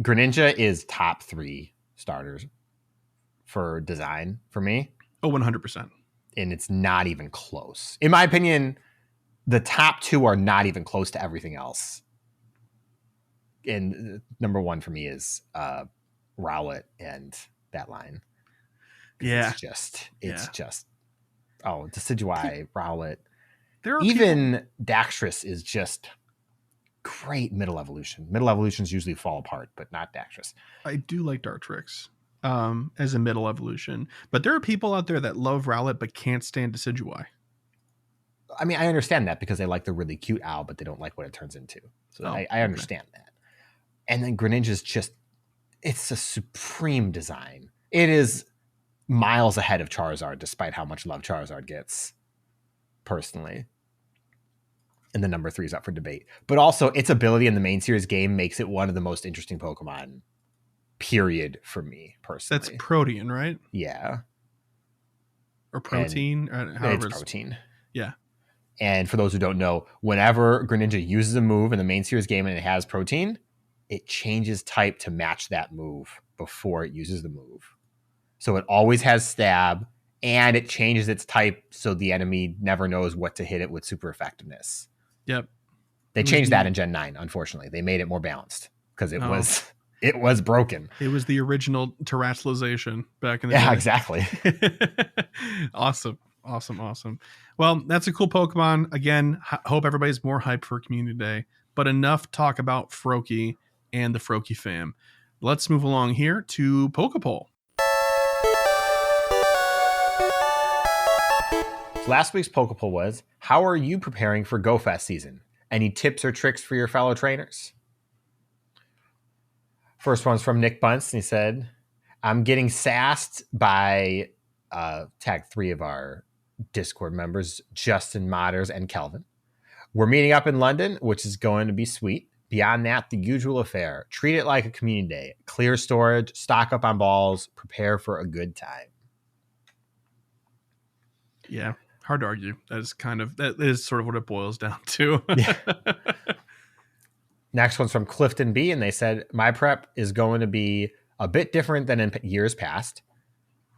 Greninja is top 3 starters for design for me. Oh, 100%. And it's not even close. In my opinion, the top 2 are not even close to everything else. And number 1 for me is Rowlet and that line. Yeah. It's just Decidueye, Rowlet. Even Daxtrus is just great middle evolution. Middle evolutions usually fall apart, but not Daxtrus. I do like Dartrix as a middle evolution, but there are people out there that love Rowlet but can't stand Decidueye. I mean, I understand that because they like the really cute owl, but they don't like what it turns into. So I understand that. And then Greninja's it's a supreme design. It is miles ahead of Charizard, despite how much love Charizard gets, personally. And the number 3 is up for debate. But also, its ability in the main series game makes it one of the most interesting Pokemon, period, for me, personally. That's Protean, right? Yeah. Or Protein? It's Protein. Yeah. And for those who don't know, whenever Greninja uses a move in the main series game and it has Protein, it changes type to match that move before it uses the move. So it always has Stab, and it changes its type so the enemy never knows what to hit it with super effectiveness. Yep. They changed that in Gen 9, unfortunately. They made it more balanced because it was broken. It was the original terrestrialization back in the day. Yeah, exactly. Awesome. Well, that's a cool Pokemon. Again, hope everybody's more hyped for Community Day. But enough talk about Froakie and the Froakie fam. Let's move along here to Pokeball. Last week's Pokepoll was, how are you preparing for GoFest season? Any tips or tricks for your fellow trainers? First one's from Nick Bunce, and he said, I'm getting sassed by tag 3 of our Discord members, Justin Modders and Kelvin. We're meeting up in London, which is going to be sweet. Beyond that, the usual affair. Treat it like a community day. Clear storage, stock up on balls, prepare for a good time. Yeah. Hard to argue. That is sort of what it boils down to. Yeah. Next one's from Clifton B, and they said, my prep is going to be a bit different than in years past.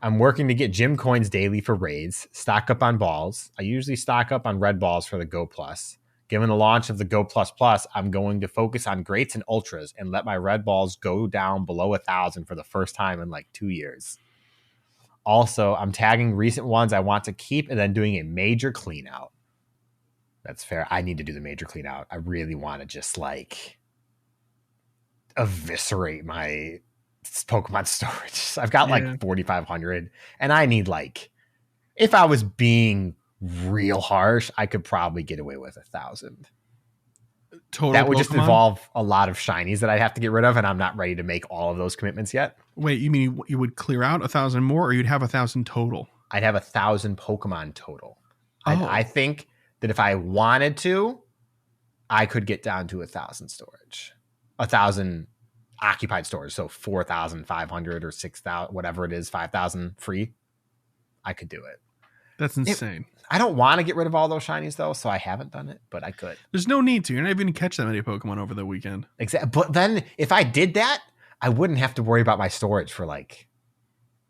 I'm working to get gym coins daily for raids, stock up on balls. I usually stock up on red balls for the Go Plus. Given the launch of the Go Plus Plus, I'm going to focus on greats and ultras and let my red balls go down below 1,000 for the first time in like 2 years. Also, I'm tagging recent ones I want to keep and then doing a major clean out. That's fair. I need to do the major clean out. I really want to just like eviscerate my Pokemon storage. I've got like 4,500 and I need like, if I was being real harsh, I could probably get away with 1,000. Total that would Pokemon? Just involve a lot of shinies that I'd have to get rid of, and I'm not ready to make all of those commitments yet. Wait, you mean you would clear out 1,000 more, or you'd have 1,000 total? I'd have 1,000 Pokemon total. Oh. I think that if I wanted to, I could get down to 1,000 storage, 1,000 occupied storage. So 4,500 or 6,000, whatever it is, 5,000 free. I could do it. That's insane. I don't want to get rid of all those shinies though, so I haven't done it, but I could. There's no need to. You're not even going to catch that many Pokemon over the weekend. Exactly. But then if I did that, I wouldn't have to worry about my storage for like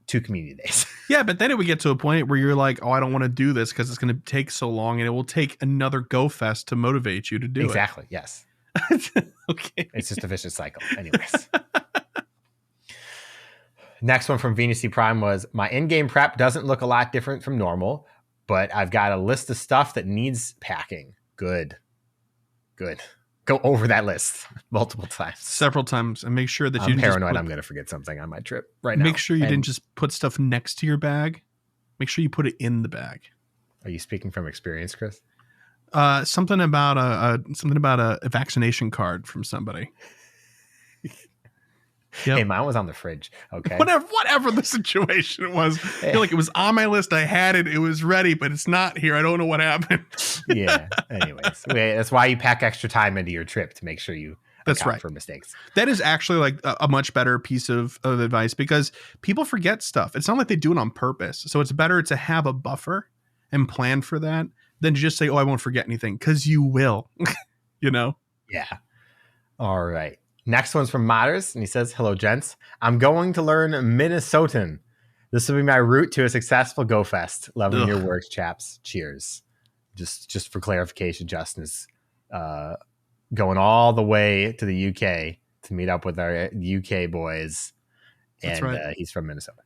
2 community days. Yeah, but then it would get to a point where you're like, oh, I don't want to do this because it's going to take so long, and it will take another Go Fest to motivate you to do exactly. Yes. Okay. It's just a vicious cycle. Anyways. Next one from Venus C Prime was, my in-game prep doesn't look a lot different from normal, but I've got a list of stuff that needs packing. Good. Go over that list multiple times. Several times, and make sure that I'm paranoid I'm going to forget something on my trip right now. Make sure you didn't just put stuff next to your bag. Make sure you put it in the bag. Are you speaking from experience, Chris? Something about a vaccination card from somebody. Yep. Hey, mine was on the fridge. Okay. Whatever the situation was. I feel like it was on my list. I had it. It was ready, but it's not here. I don't know what happened. Yeah. Anyways, that's why you pack extra time into your trip, to make sure you account for mistakes. That is actually like a much better piece of advice, because people forget stuff. It's not like they do it on purpose. So it's better to have a buffer and plan for that than to just say, oh, I won't forget anything, because you will. You know? Yeah. All right. Next one's from Modders, and he says, hello, gents. I'm going to learn Minnesotan. This will be my route to a successful Go Fest. Loving your works, chaps. Cheers. Just for clarification, Justin is going all the way to the UK to meet up with our UK boys. That's and right. He's from Minnesota.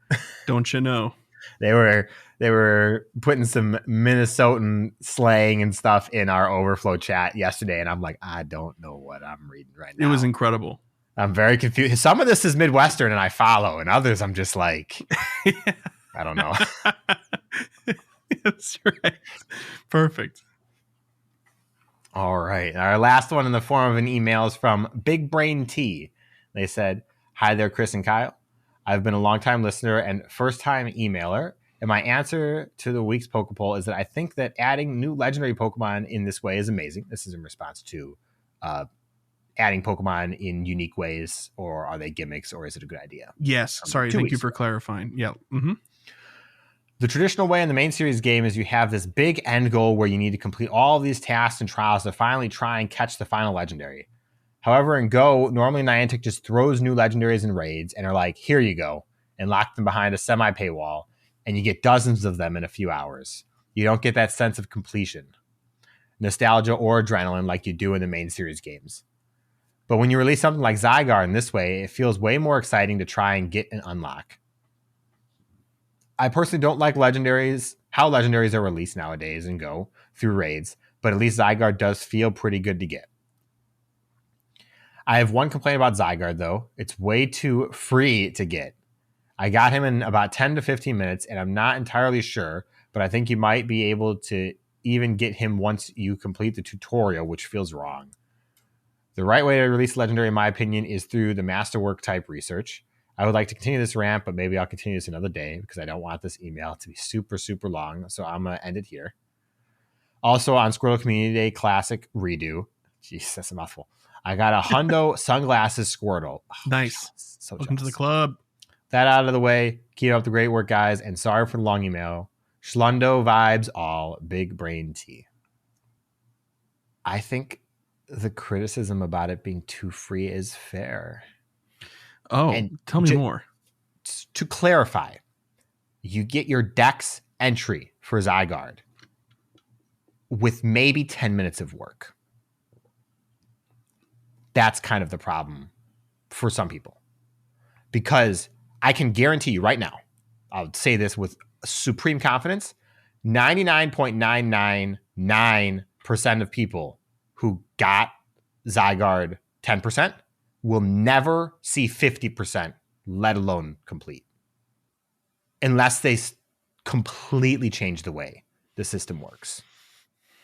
Don't you know? They were putting some Minnesotan slang and stuff in our overflow chat yesterday, and I'm like, I don't know what I'm reading right now. It was incredible. I'm very confused. Some of this is Midwestern, and I follow, and others I'm just like, I don't know. That's right. Perfect. All right. Our last one in the form of an email is from Big Brain T. They said, hi there, Chris and Kyle. I've been a longtime listener and first-time emailer, and my answer to the week's Pokepoll is that I think that adding new legendary Pokemon in this way is amazing. This is in response to adding Pokemon in unique ways, or are they gimmicks, or is it a good idea? Yes. Sorry. Thank you for clarifying. Yeah. Mm-hmm. The traditional way in the main series game is you have this big end goal where you need to complete all of these tasks and trials to finally try and catch the final legendary. However, in Go, normally Niantic just throws new legendaries in raids and are like, here you go, and lock them behind a semi-paywall, and you get dozens of them in a few hours. You don't get that sense of completion, nostalgia, or adrenaline like you do in the main series games. But when you release something like Zygarde in this way, it feels way more exciting to try and get an unlock. I personally don't like legendaries, how legendaries are released nowadays in Go through raids, but at least Zygarde does feel pretty good to get. I have one complaint about Zygarde, though. It's way too free to get. I got him in about 10 to 15 minutes, and I'm not entirely sure, but I think you might be able to even get him once you complete the tutorial, which feels wrong. The right way to release Legendary, in my opinion, is through the Masterwork type research. I would like to continue this rant, but maybe I'll continue this another day because I don't want this email to be super, super long. So I'm going to end it here. Also on Squirtle Community Day Classic Redo. Jeez, that's a mouthful. I got a Hundo Sunglasses Squirtle. Oh, Nice. So Welcome to the jealous. club. That out of the way. Keep up the great work, guys. And sorry for the long email. Schlundo vibes all. Big brain tea. I think the criticism about it being too free is fair. Oh, And tell me more. To clarify, you get your Dex entry for Zygarde with maybe 10 minutes of work. That's kind of the problem for some people. Because I can guarantee you right now, I'll say this with supreme confidence, 99.999% of people who got Zygarde 10% will never see 50%, let alone complete. Unless they completely change the way the system works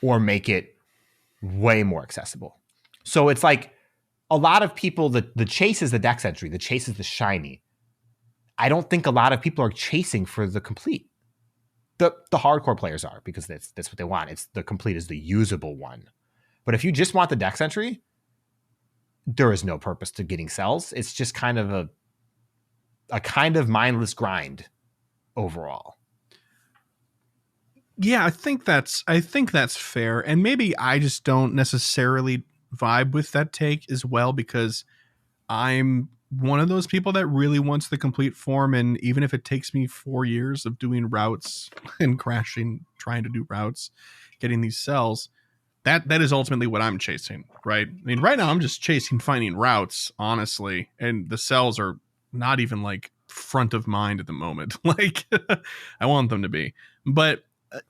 or make it way more accessible. So it's like a lot of people, the chase is the Dex entry, the chase is the shiny. I don't think a lot of people are chasing for the complete. The hardcore players are because that's what they want. It's the complete is the usable one. But if you just want the Dex entry, there is no purpose to getting cells. It's just kind of a kind of mindless grind overall. Yeah, I think that's fair. And maybe I just don't necessarily vibe with that take as well because I'm one of those people that really wants the complete form. And even if it takes me 4 years of doing routes and crashing, trying to do routes, getting these cells, that is ultimately what I'm chasing, right? I mean, right now I'm just chasing finding routes, honestly, and the cells are not even like front of mind at the moment. Like I want them to be, but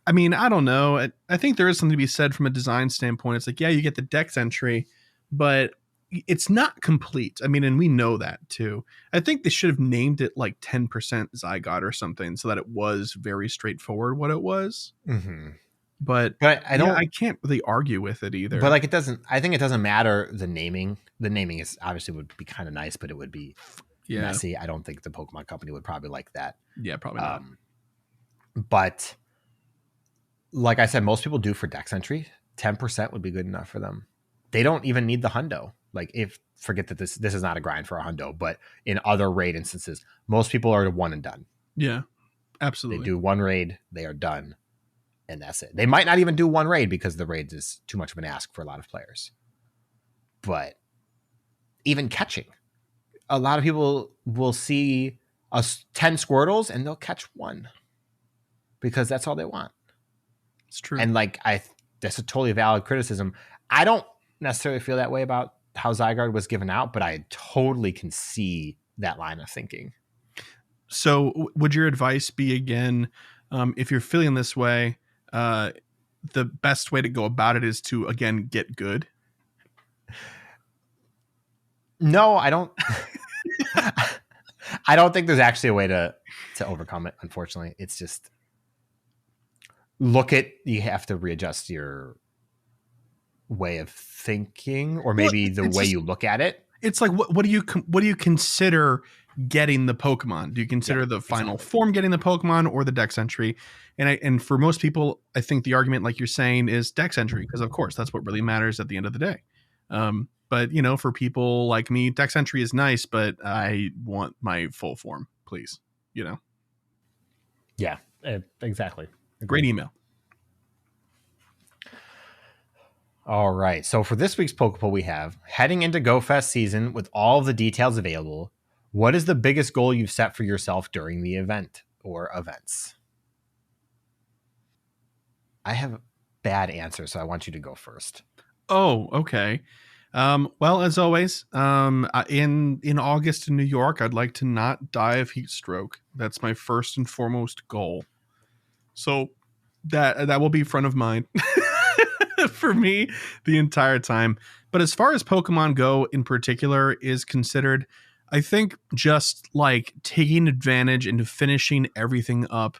I mean, I don't know. I think there is something to be said from a design standpoint. It's like, yeah, you get the Dex entry, but it's not complete. I mean, and we know that too. I think they should have named it like 10% Zygarde or something so that it was very straightforward what it was. Mm-hmm. But I can't really argue with it either. But like I think it doesn't matter the naming. The naming is obviously would be kind of nice, but it would be messy. I don't think the Pokemon Company would probably like that. Yeah, probably not. But like I said, most people do for Dex entry. 10% would be good enough for them. They don't even need the Hundo. Like forget that this is not a grind for a Hundo, but in other raid instances, most people are one and done. Yeah, absolutely. They do one raid, they are done. And that's it. They might not even do one raid because the raids is too much of an ask for a lot of players. But even catching, a lot of people will see 10 Squirtles and they'll catch one because that's all they want. It's true. And like that's a totally valid criticism. I don't necessarily feel that way about how Zygarde was given out, but I totally can see that line of thinking. So would your advice be again, if you're feeling this way, the best way to go about it is to again get good? No, I don't. I don't think there's actually a way to overcome it. Unfortunately, it's just you have to readjust your way of thinking, or maybe the way you look at it. It's like what do you consider getting the Pokemon? Do you consider the final form getting the Pokemon or the Dex entry? And for most people, I think the argument, like you're saying, is Dex entry because of course that's what really matters at the end of the day. But for people like me, Dex entry is nice, but I want my full form, please. Yeah, exactly. Great email. All right. So for this week's Pokepoll, we have heading into GoFest season with all of the details available. What is the biggest goal you've set for yourself during the event or events? I have a bad answer, so I want you to go first. Oh, okay. Well, as always, in August in New York, I'd like to not die of heat stroke. That's my first and foremost goal. So that will be front of mind. for me the entire time. But as far as Pokemon Go in particular is considered, I think just like taking advantage and finishing everything up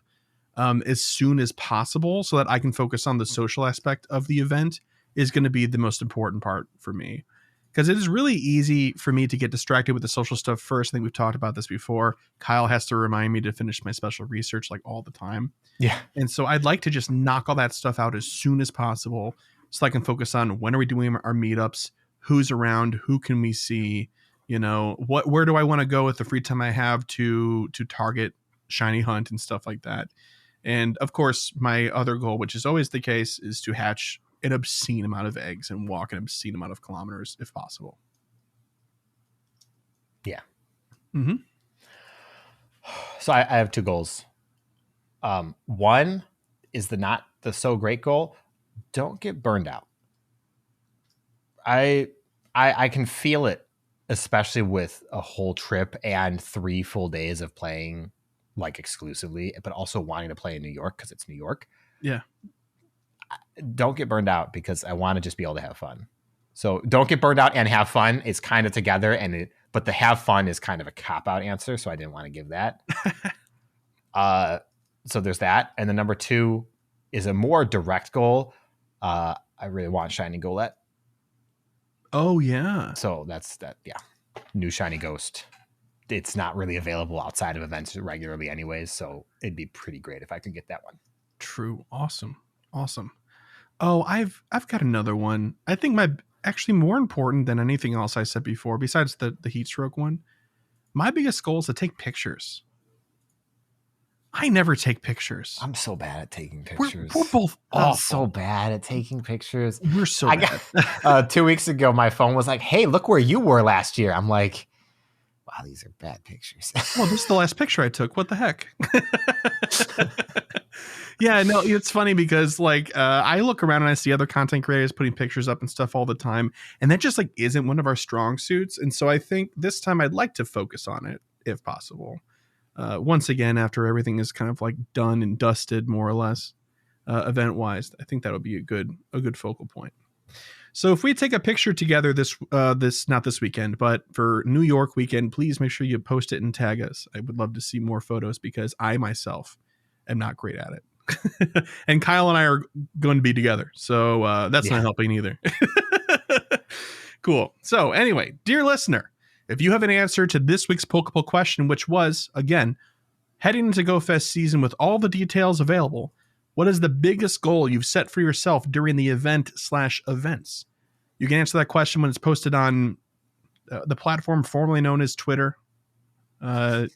as soon as possible so that I can focus on the social aspect of the event is going to be the most important part for me. Because it is really easy for me to get distracted with the social stuff first. I think we've talked about this before. Kyle has to remind me to finish my special research like all the time. Yeah. And so I'd like to just knock all that stuff out as soon as possible so I can focus on when are we doing our meetups, who's around, who can we see, where do I want to go with the free time I have to target shiny hunt and stuff like that. And of course, my other goal, which is always the case, is to hatch an obscene amount of eggs and walk an obscene amount of kilometers if possible. Yeah. Mm-hmm. So I have two goals. One is the not the so great goal. Don't get burned out. I can feel it, especially with a whole trip and 3 full days of playing like exclusively, but also wanting to play in New York because it's New York. Yeah. Don't get burned out because I want to just be able to have fun. So don't get burned out and have fun. It's kind of together, but the have fun is kind of a cop-out answer, so I didn't want to give that. So there's that. And then number 2 is a more direct goal. I really want Shiny Golett. Oh, yeah. So that's that. Yeah. New Shiny Ghost. It's not really available outside of events regularly anyways, so it'd be pretty great if I could get that one. True. Awesome. Oh, I've got another one. I think actually more important than anything else I said before, besides the heat stroke one. My biggest goal is to take pictures. I never take pictures. I'm so bad at taking pictures. We're both awful. I'm so bad at taking pictures. We're so bad. 2 weeks ago, my phone was like, hey, look where you were last year. I'm like, wow, these are bad pictures. Well, this is the last picture I took. What the heck? Yeah, no, it's funny because I look around and I see other content creators putting pictures up and stuff all the time. And that just isn't one of our strong suits. And so I think this time I'd like to focus on it if possible. Once again, after everything is kind of done and dusted more or less, event wise, I think that would be a good focal point. So if we take a picture together this not this weekend, but for New York weekend, please make sure you post it and tag us. I would love to see more photos because I myself am not great at it. And Kyle and I are going to be together. So that's not helping either. Cool. So anyway, dear listener, if you have an answer to this week's Pokeball question, which was, again, heading into GoFest season with all the details available, what is the biggest goal you've set for yourself during the event/events? You can answer that question when it's posted on the platform formerly known as Twitter at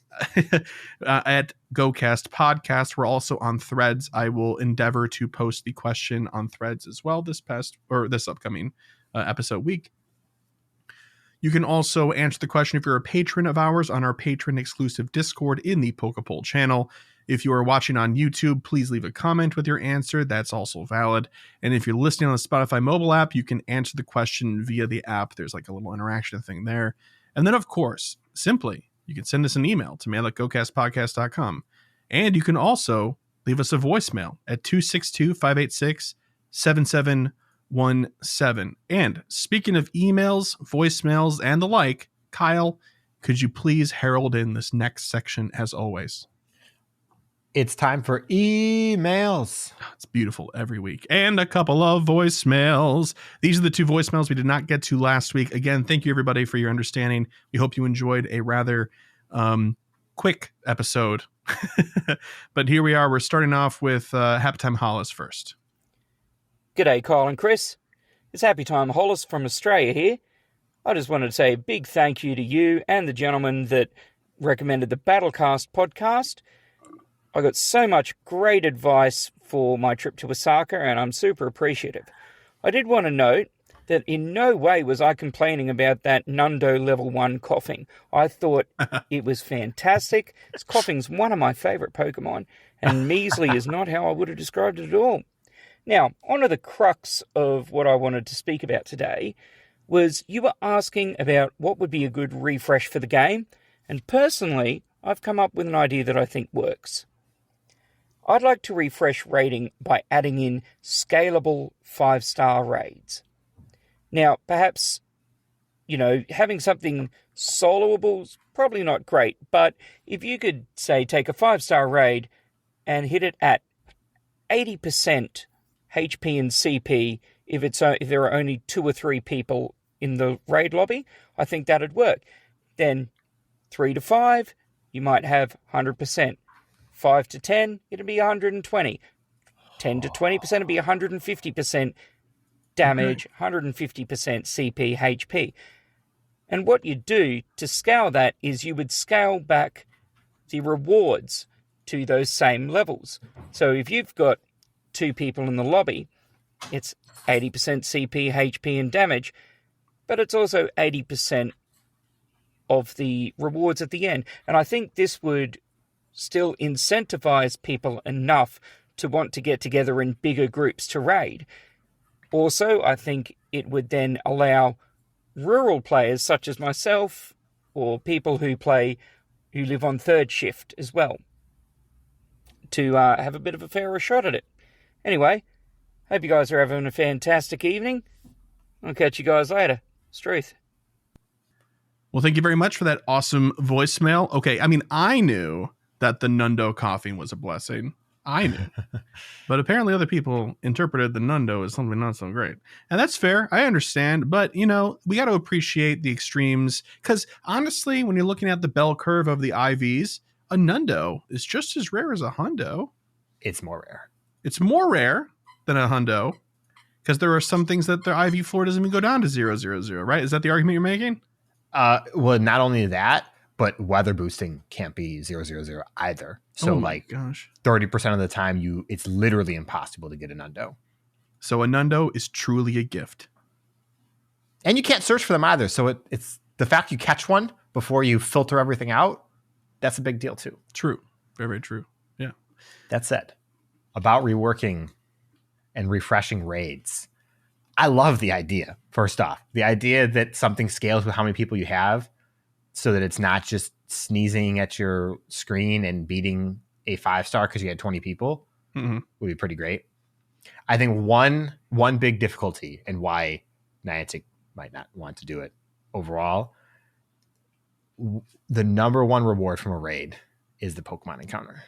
GoCast Podcast. We're also on Threads. I will endeavor to post the question on Threads as well this upcoming episode week. You can also answer the question if you're a patron of ours on our patron exclusive Discord in the Pokepole channel. If you are watching on YouTube, please leave a comment with your answer. That's also valid. And if you're listening on the Spotify mobile app, you can answer the question via the app. There's a little interaction thing there. And then, of course, simply, you can send us an email to mail@gocastpodcast.com. And you can also leave us a voicemail at 262-586-7717. And speaking of emails, voicemails, and the like, Kyle, could you please herald in this next section as always? It's time for emails. It's beautiful every week. And a couple of voicemails. These are the 2 voicemails we did not get to last week. Again, thank you everybody for your understanding. We hope you enjoyed a rather quick episode. But here we are. We're starting off with Happy Time Hollis first. G'day, Kyle and Chris. It's Happy Time Hollis from Australia here. I just wanted to say a big thank you to you and the gentleman that recommended the Battlecast podcast. I got so much great advice for my trip to Osaka, and I'm super appreciative. I did want to note that in no way was I complaining about that Nundo level 1 coughing. I thought it was fantastic. This coughing's one of my favourite Pokemon, and measly is not how I would have described it at all. Now, on to the crux of what I wanted to speak about today, was you were asking about what would be a good refresh for the game, and personally, I've come up with an idea that I think works. I'd like to refresh raiding by adding in scalable 5-star raids. Now, perhaps, having something soloable is probably not great, but if you could, say, take a 5-star raid and hit it at 80% HP and CP if there are only 2 or 3 people in the raid lobby, I think that'd work. Then 3 to 5, you might have 100%. 5 to 10, it'd be 120. 10 to 20%, it'd be 150% damage, 150% CP, HP. And what you do to scale that is you would scale back the rewards to those same levels. So if you've got 2 people in the lobby, it's 80% CP, HP, and damage, but it's also 80% of the rewards at the end. And I think this would still incentivize people enough to want to get together in bigger groups to raid. Also, I think it would then allow rural players such as myself or people who live on third shift as well to have a bit of a fairer shot at it. Anyway, hope you guys are having a fantastic evening. I'll catch you guys later. Struth. Well, thank you very much for that awesome voicemail. Okay, I mean, I knew that the Nundo coughing was a blessing. I knew. But apparently other people interpreted the Nundo as something not so great. And that's fair. I understand. But, we got to appreciate the extremes. Because honestly, when you're looking at the bell curve of the IVs, a Nundo is just as rare as a Hundo. It's more rare. It's more rare than a Hundo. Because there are some things that their IV floor doesn't even go down to 000, right? Is that the argument you're making? Well, not only that, but weather boosting can't be 000 either. So gosh, 30% of the time it's literally impossible to get a Nundo. So a Nundo is truly a gift. And you can't search for them either. So it's the fact you catch one before you filter everything out, that's a big deal too. True. Very, very true. Yeah. That said, about reworking and refreshing raids. I love the idea, first off. The idea that something scales with how many people you have so that it's not just sneezing at your screen and beating a 5-star because you had 20 people would be pretty great. I think one big difficulty and why Niantic might not want to do it overall, the number one reward from a raid is the Pokemon encounter.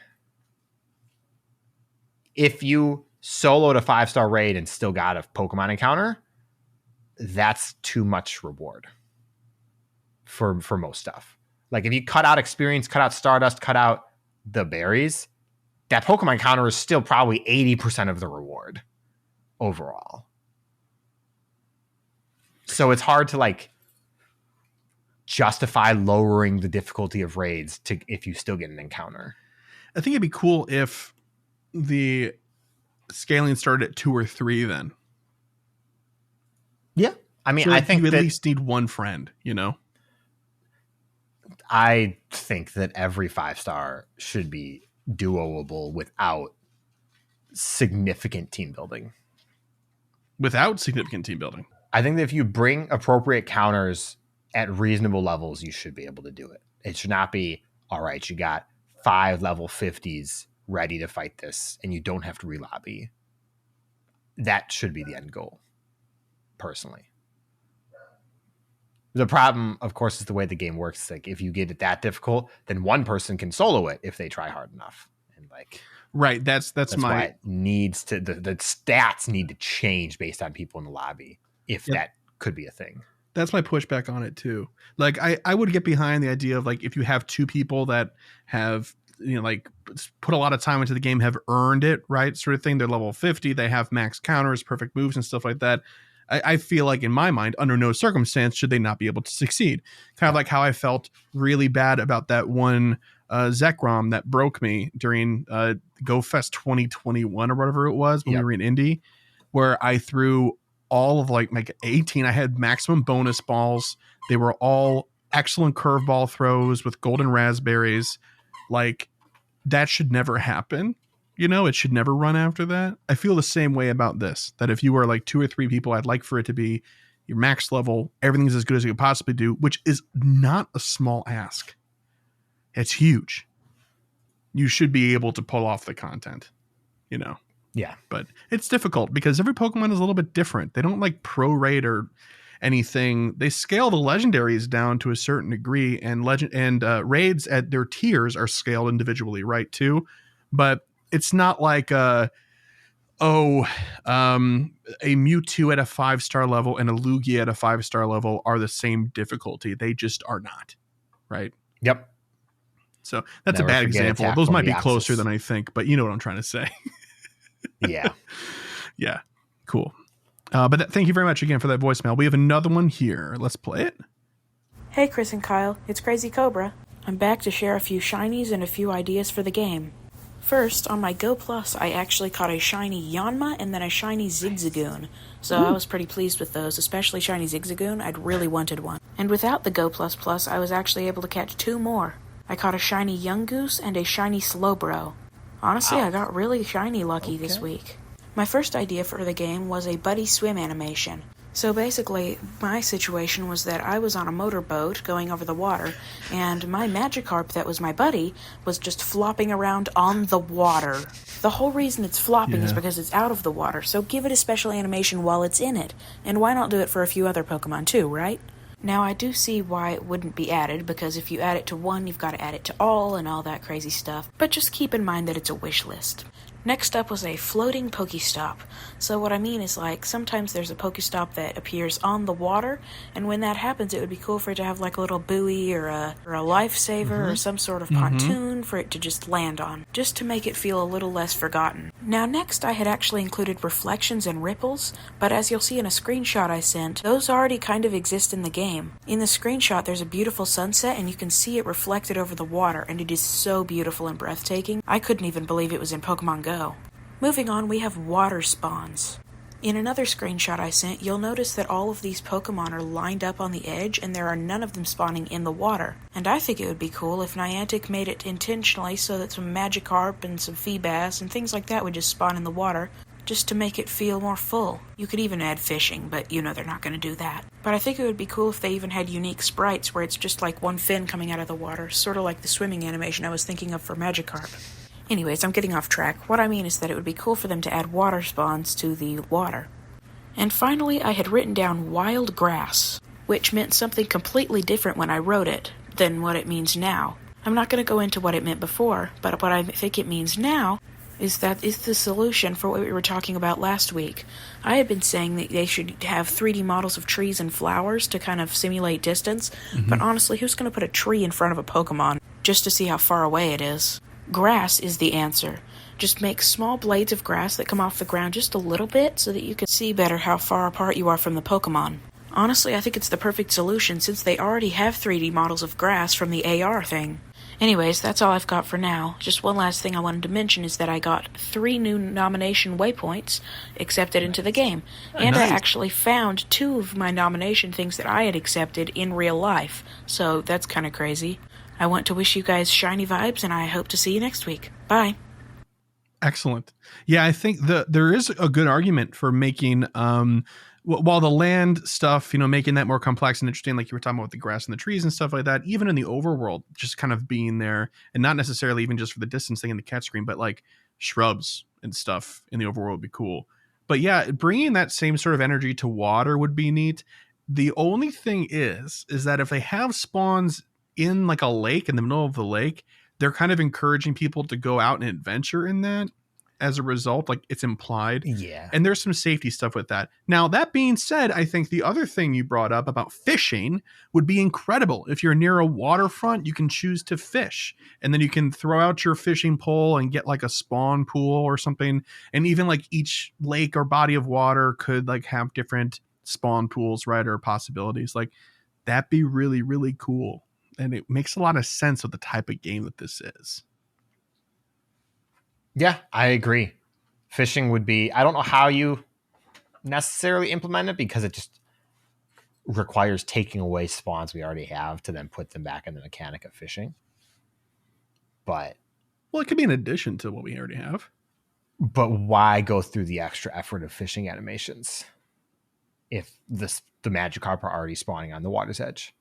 If you soloed a 5-star raid and still got a Pokemon encounter, that's too much reward for most stuff. Like if you cut out experience, cut out Stardust, cut out the berries, that Pokemon encounter is still probably 80% of the reward overall. So it's hard to justify lowering the difficulty of raids if you still get an encounter. I think it'd be cool if the scaling started at 2 or 3 then. Yeah. I mean, so I think you at least need one friend, I think that every 5-star should be duoable without significant team building. Without significant team building? I think that if you bring appropriate counters at reasonable levels, you should be able to do it. It should not be, all right, you got 5 level 50s ready to fight this, and you don't have to relobby. That should be the end goal, personally. The problem, of course, is the way the game works. Like, if you get it that difficult, then one person can solo it if they try hard enough. And right, that's why it needs to the stats need to change based on people in the lobby, if that could be a thing. That's my pushback on it too. I would get behind the idea of if you have 2 people that have put a lot of time into the game, have earned it, right? Sort of thing. They're level 50. They have max counters, perfect moves and stuff like that. I feel like in my mind, under no circumstance should they not be able to succeed. Kind of like how I felt really bad about that one Zekrom that broke me during GoFest 2021 or whatever it was when we were in Indy, where I threw all of my 18. I had maximum bonus balls. They were all excellent curveball throws with golden raspberries. That should never happen. It should never run after that. I feel the same way about this, that if you were 2 or 3 people, I'd like for it to be your max level. Everything's as good as you could possibly do, which is not a small ask. It's huge. you should be able to pull off the content, Yeah. But it's difficult because every Pokemon is a little bit different. They don't like prorate or anything. They scale the legendaries down to a certain degree, and raids at their tiers are scaled individually, right? Too, but it's not like a Mewtwo at a 5-star level and a Lugia at a 5-star level are the same difficulty. They just are not, right? Yep. So that's Never a bad forget example. attack Those from might the be closer axis. than I think, but you know what I'm trying to say. Yeah. Yeah. Cool. Thank you very much again for that voicemail. We have another one here. Let's play it. Hey Chris and Kyle, it's Crazy Cobra. I'm back to share a few shinies and a few ideas for the game. First, on my Go Plus, I actually caught a shiny Yanma and then a shiny Zigzagoon, so I was pretty pleased with those, especially shiny Zigzagoon. I'd really wanted one. And without the Go Plus Plus, I was actually able to catch 2 more. I caught a shiny Yungoos and a shiny Slowbro. Honestly, I got really shiny lucky this week. My first idea for the game was a buddy swim animation. So basically, my situation was that I was on a motorboat going over the water, and my Magikarp that was my buddy was just flopping around on the water. The whole reason it's flopping is because it's out of the water, so give it a special animation while it's in it. And why not do it for a few other Pokemon too, right? Now, I do see why it wouldn't be added, because if you add it to one, you've got to add it to all and all that crazy stuff. But just keep in mind that it's a wish list. Next up was a floating Pokestop. So what I mean is, like, sometimes there's a Pokestop that appears on the water, and when that happens, it would be cool for it to have like a little buoy or a lifesaver or some sort of pontoon for it to just land on, just to make it feel a little less forgotten. Now next, I had actually included reflections and ripples, but as you'll see in a screenshot I sent, those already kind of exist in the game. In the screenshot, there's a beautiful sunset, and you can see it reflected over the water, and it is so beautiful and breathtaking. I couldn't even believe it was in Pokemon Go. Moving on, we have water spawns. In another screenshot I sent, you'll notice that all of these Pokemon are lined up on the edge, and there are none of them spawning in the water. And I think it would be cool if Niantic made it intentionally so that some Magikarp and some Feebas and things like that would just spawn in the water, just to make it feel more full. You could even add fishing, but you know they're not going to do that. But I think it would be cool if they even had unique sprites where it's just like one fin coming out of the water, sort of like the swimming animation I was thinking of for Magikarp. Anyways, I'm getting off track. What I mean is that it would be cool for them to add water spawns to the water. And finally, I had written down wild grass, which meant something completely different when I wrote it than what it means now. I'm not going to go into what it meant before, but what I think it means now is that it's the solution for what we were talking about last week. I had been saying that they should have 3D models of trees and flowers to kind of simulate distance, but honestly, who's going to put a tree in front of a Pokemon just to see how far away it is? Grass is the answer. Just make small blades of grass that come off the ground just a little bit so that you can see better how far apart you are from the Pokemon. Honestly, I think it's the perfect solution since they already have 3D models of grass from the AR thing. Anyways, that's all I've got for now. Just one last thing I wanted to mention is that I got 3 new nomination waypoints accepted into the game. And I actually found 2 of my nomination things that I had accepted in real life. So that's kind of crazy. I want to wish you guys shiny vibes, and I hope to see you next week. Bye. Excellent. Yeah, I think there is a good argument for making, while the land stuff, making that more complex and interesting, like you were talking about with the grass and the trees and stuff like that, even in the overworld, just kind of being there, and not necessarily even just for the distance thing in the catch screen, but like shrubs and stuff in the overworld would be cool. But yeah, bringing that same sort of energy to water would be neat. The only thing is that if they have spawns in like a lake, in the middle of the lake, they're kind of encouraging people to go out and adventure in that as a result, like it's implied. Yeah. And there's some safety stuff with that. Now, that being said, I think the other thing you brought up about fishing would be incredible. If you're near a waterfront, you can choose to fish, and then you can throw out your fishing pole and get like a spawn pool or something. And even like each lake or body of water could like have different spawn pools, right? Or possibilities. Like that'd be really, really cool. And it makes a lot of sense with the type of game that this is. Yeah, I agree. Fishing would be, I don't know how you necessarily implement it because it just requires taking away spawns we already have to then put them back in the mechanic of fishing. But well, it could be an addition to what we already have. But why go through the extra effort of fishing animations if the Magikarp are already spawning on the water's edge?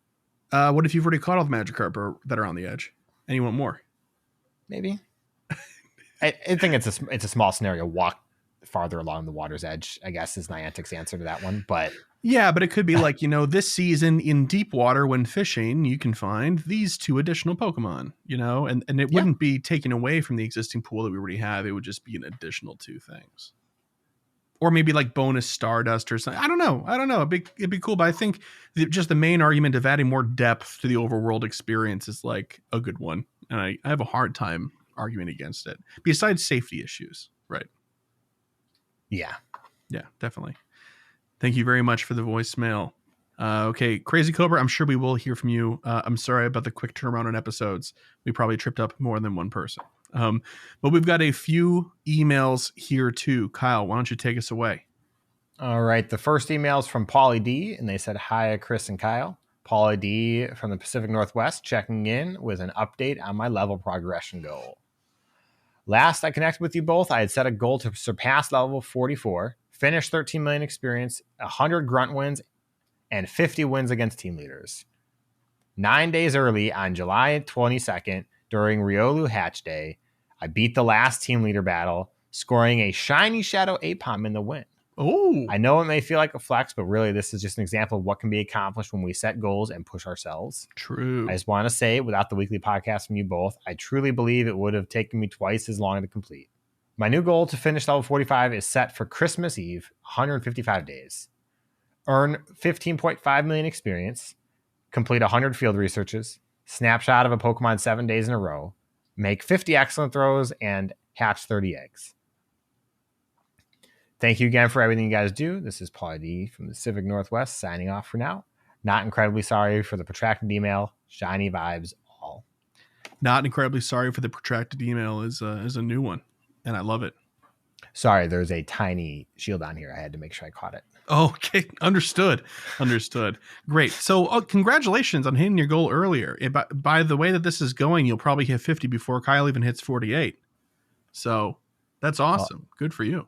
What if you've already caught all the Magikarp that are on the edge and you want more? Maybe. I think it's a small scenario. Walk farther along the water's edge, I guess, is Niantic's answer to that one. But yeah, but it could be like, this season in deep water when fishing, you can find these 2 additional Pokemon, and it wouldn't be taken away from the existing pool that we already have. It would just be an additional 2 things. Or maybe like bonus Stardust or something. I don't know. It'd be cool. But I think just the main argument of adding more depth to the overworld experience is like a good one. And I have a hard time arguing against it. Besides safety issues, right? Yeah, definitely. Thank you very much for the voicemail. Okay, Crazy Cobra, I'm sure we will hear from you. I'm sorry about the quick turnaround on episodes. We probably tripped up more than one person. But we've got a few emails here too. Kyle, why don't you take us away? All right. The first email is from Paulie D, and they said, hi, Chris and Kyle. Paulie D from the Pacific Northwest checking in with an update on my level progression goal. Last I connected with you both, I had set a goal to surpass level 44, finish 13 million experience, 100 grunt wins, and 50 wins against team leaders. 9 days early on July 22nd, during Riolu Hatch Day, I beat the last team leader battle, scoring a shiny Shadow Apom in the win. Oh, I know it may feel like a flex, but really this is just an example of what can be accomplished when we set goals and push ourselves. true. I just want to say, without the weekly podcast from you both, I truly believe it would have taken me twice as long to complete. My new goal to finish level 45 is set for Christmas Eve, 155 days. Earn 15.5 million experience, complete 100 field researches, snapshot of a Pokemon 7 days in a row, make 50 excellent throws, and hatch 30 eggs. Thank you again for everything you guys do. This is Paul D from the Pacific Northwest signing off for now. Not incredibly sorry for the protracted email. Shiny vibes all. Not incredibly sorry for the protracted email is a new one, and I love it. Sorry, there's a tiny shield on here. I had to make sure I caught it. Okay, understood. Great. So congratulations on hitting your goal earlier. By the way that this is going, you'll probably hit 50 before Kyle even hits 48. So that's awesome. Good for you.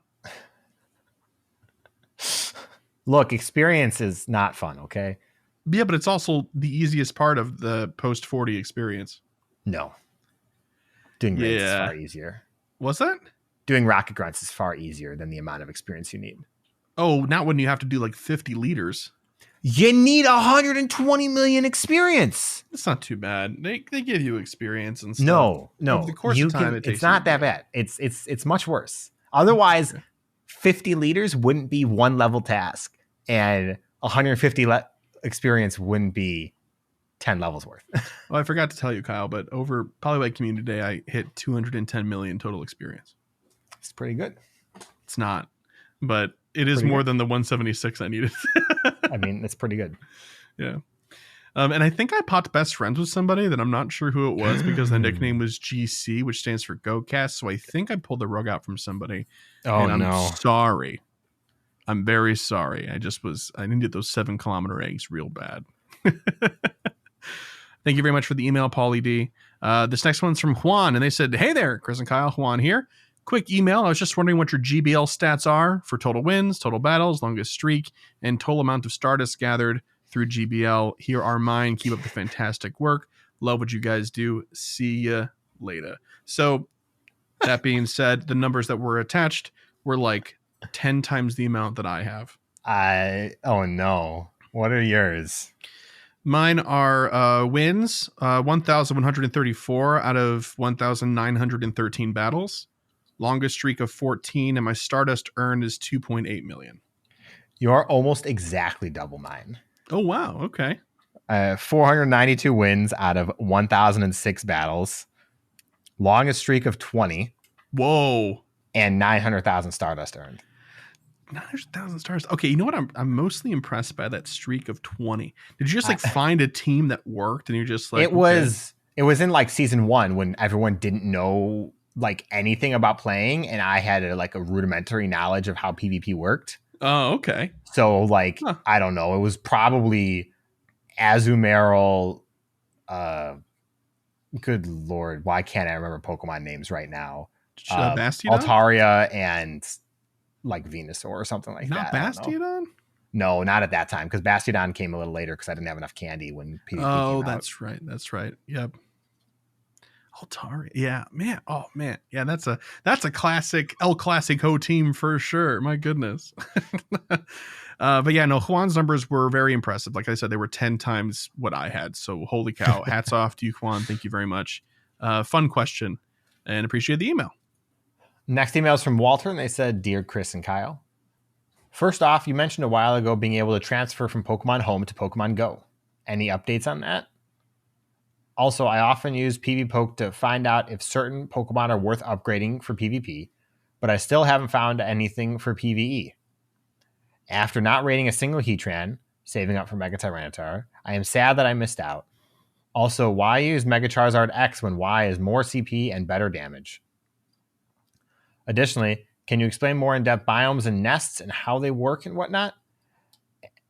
Look, experience is not fun, okay? Yeah, but it's also the easiest part of the post 40 experience. No. Doing raids is far easier. What's that? Doing rocket grunts is far easier than the amount of experience you need. Oh, not when you have to do like 50 liters. You need 120 million experience. It's not too bad. They give you experience and stuff. No. Over the course of time, it's not that bad. It's much worse. Otherwise, 50 liters wouldn't be one level task, and 150 experience wouldn't be 10 levels worth. Well, I forgot to tell you, Kyle, but over Polywag Community Day, I hit 210 million total experience. It's pretty good. It's not, but it is more than the 176 I needed. I mean, it's pretty good. Yeah. And I think I popped best friends with somebody that I'm not sure who it was because the nickname was GC, which stands for GOCast. So I think I pulled the rug out from somebody. Oh, and no. I'm sorry. I'm very sorry. I needed those 7-kilometer eggs real bad. Thank you very much for the email, Paulie D. This next one's from Juan, and they said, hey there, Chris and Kyle, Juan here. Quick email. I was just wondering what your GBL stats are for total wins, total battles, longest streak, and total amount of Stardust gathered through GBL. Here are mine. Keep up the fantastic work. Love what you guys do. See ya later. So that being said, the numbers that were attached were like 10 times the amount that I have. Oh no. What are yours? Mine are wins, 1,134 out of 1,913 battles. Longest streak of 14, and my Stardust earned is 2.8 million. You're almost exactly double mine. Oh, wow. Okay. 492 wins out of 1,006 battles. Longest streak of 20. Whoa. And 900,000 Stardust earned. 900,000 stars. Okay, you know what? I'm mostly impressed by that streak of 20. Did you just like find a team that worked and you're just like... It was in like season 1 when everyone didn't know like anything about playing, and I had a rudimentary knowledge of how PvP worked. Oh, okay. So like, I don't know. It was probably Azumarill. Good Lord. Why can't I remember Pokemon names right now? Bastiodon? Altaria and like Venusaur or something like not that. Not Bastiodon? No, not at that time, because Bastiodon came a little later because I didn't have enough candy when PvP came out. That's right. Yep. Altari. Yeah, man. Oh man. Yeah, that's a classic El Clasico team for sure. My goodness. But yeah, no, Juan's numbers were very impressive. Like I said, they were 10 times what I had. So holy cow. Hats off to you, Juan. Thank you very much. Fun question and appreciate the email. Next email is from Walter, and they said, Dear Chris and Kyle, first off, you mentioned a while ago being able to transfer from Pokemon Home to Pokemon Go. Any updates on that? Also, I often use PvPoke to find out if certain Pokemon are worth upgrading for PvP, but I still haven't found anything for PvE. After not raiding a single Heatran, saving up for Mega Tyranitar, I am sad that I missed out. Also, why use Mega Charizard X when Y is more CP and better damage? Additionally, can you explain more in-depth biomes and nests and how they work and whatnot?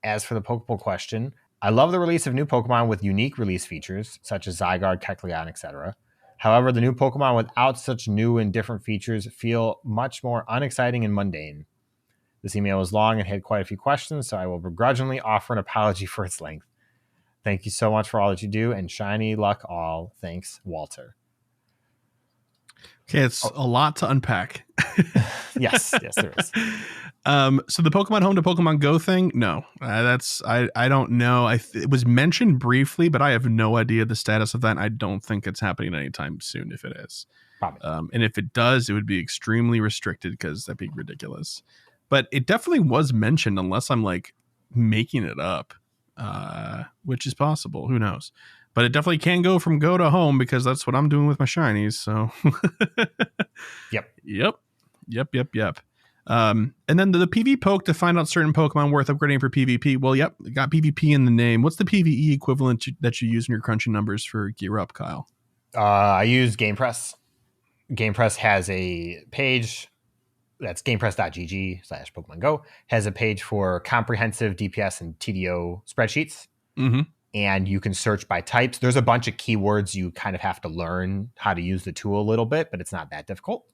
As for the Pokeball question, I love the release of new Pokemon with unique release features, such as Zygarde, Kecleon, etc. However, the new Pokemon without such new and different features feel much more unexciting and mundane. This email was long and had quite a few questions, so I will begrudgingly offer an apology for its length. Thank you so much for all that you do, and shiny luck all. Thanks, Walter. Okay, it's a lot to unpack. Yes, there is. So the Pokemon Home to Pokemon Go thing, no, I don't know. It was mentioned briefly, but I have no idea the status of that. And I don't think it's happening anytime soon. If it is, probably. And if it does, it would be extremely restricted because that'd be ridiculous. But it definitely was mentioned, unless I'm like making it up, which is possible. Who knows? But it definitely can go from Go to Home because that's what I'm doing with my shinies. So, Yep. And then the PvPoke to find out certain Pokemon worth upgrading for PvP. Well, yep, got PvP in the name. What's the PvE equivalent that you use in your crunching numbers for Gear Up, Kyle? I use GamePress. GamePress has a page that's gamepress.gg/Pokemon Go, has a page for comprehensive DPS and TDO spreadsheets. Mm-hmm. And you can search by types. There's a bunch of keywords you kind of have to learn how to use the tool a little bit, but it's not that difficult.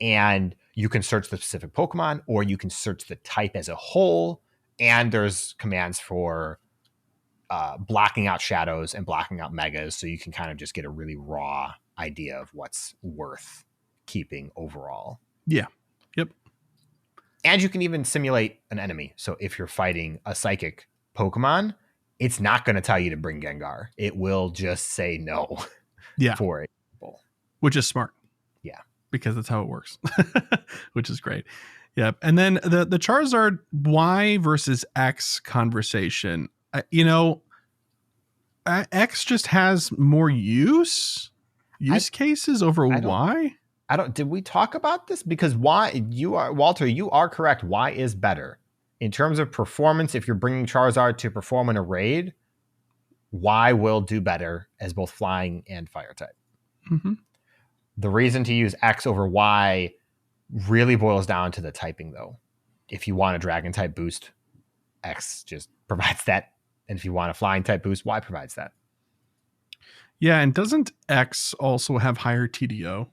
And you can search the specific Pokemon, or you can search the type as a whole. And there's commands for blocking out shadows and blocking out megas, so you can kind of just get a really raw idea of what's worth keeping overall. Yeah. Yep. And you can even simulate an enemy. So if you're fighting a psychic Pokemon, it's not going to tell you to bring Gengar. It will just say no. Yeah. For it. Which is smart. Yeah. Because that's how it works. Which is great. Yep. And then the Charizard Y versus X conversation. X just has more use cases over Y. Did we talk about this? Because Walter, you are correct. Y is better. In terms of performance, if you're bringing Charizard to perform in a raid, Y will do better as both flying and fire type. Mm-hmm. The reason to use X over Y really boils down to the typing, though. If you want a dragon type boost, X just provides that. And if you want a flying type boost, Y provides that. Yeah, and doesn't X also have higher TDO?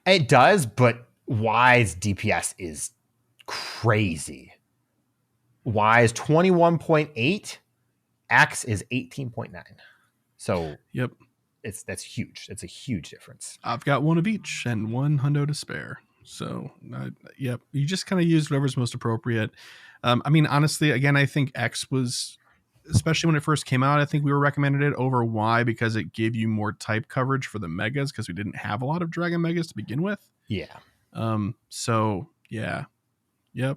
It does, but Y's DPS is crazy. Y is 21.8, X is 18.9. So yep, that's huge. It's a huge difference. I've got one of each and one hundo to spare. So yep, you just kind of use whatever's most appropriate. I mean, honestly, again, I think X was, especially when it first came out, I think we were recommended it over Y because it gave you more type coverage for the megas because we didn't have a lot of Dragon Megas to begin with. Yeah. So yeah. Yep.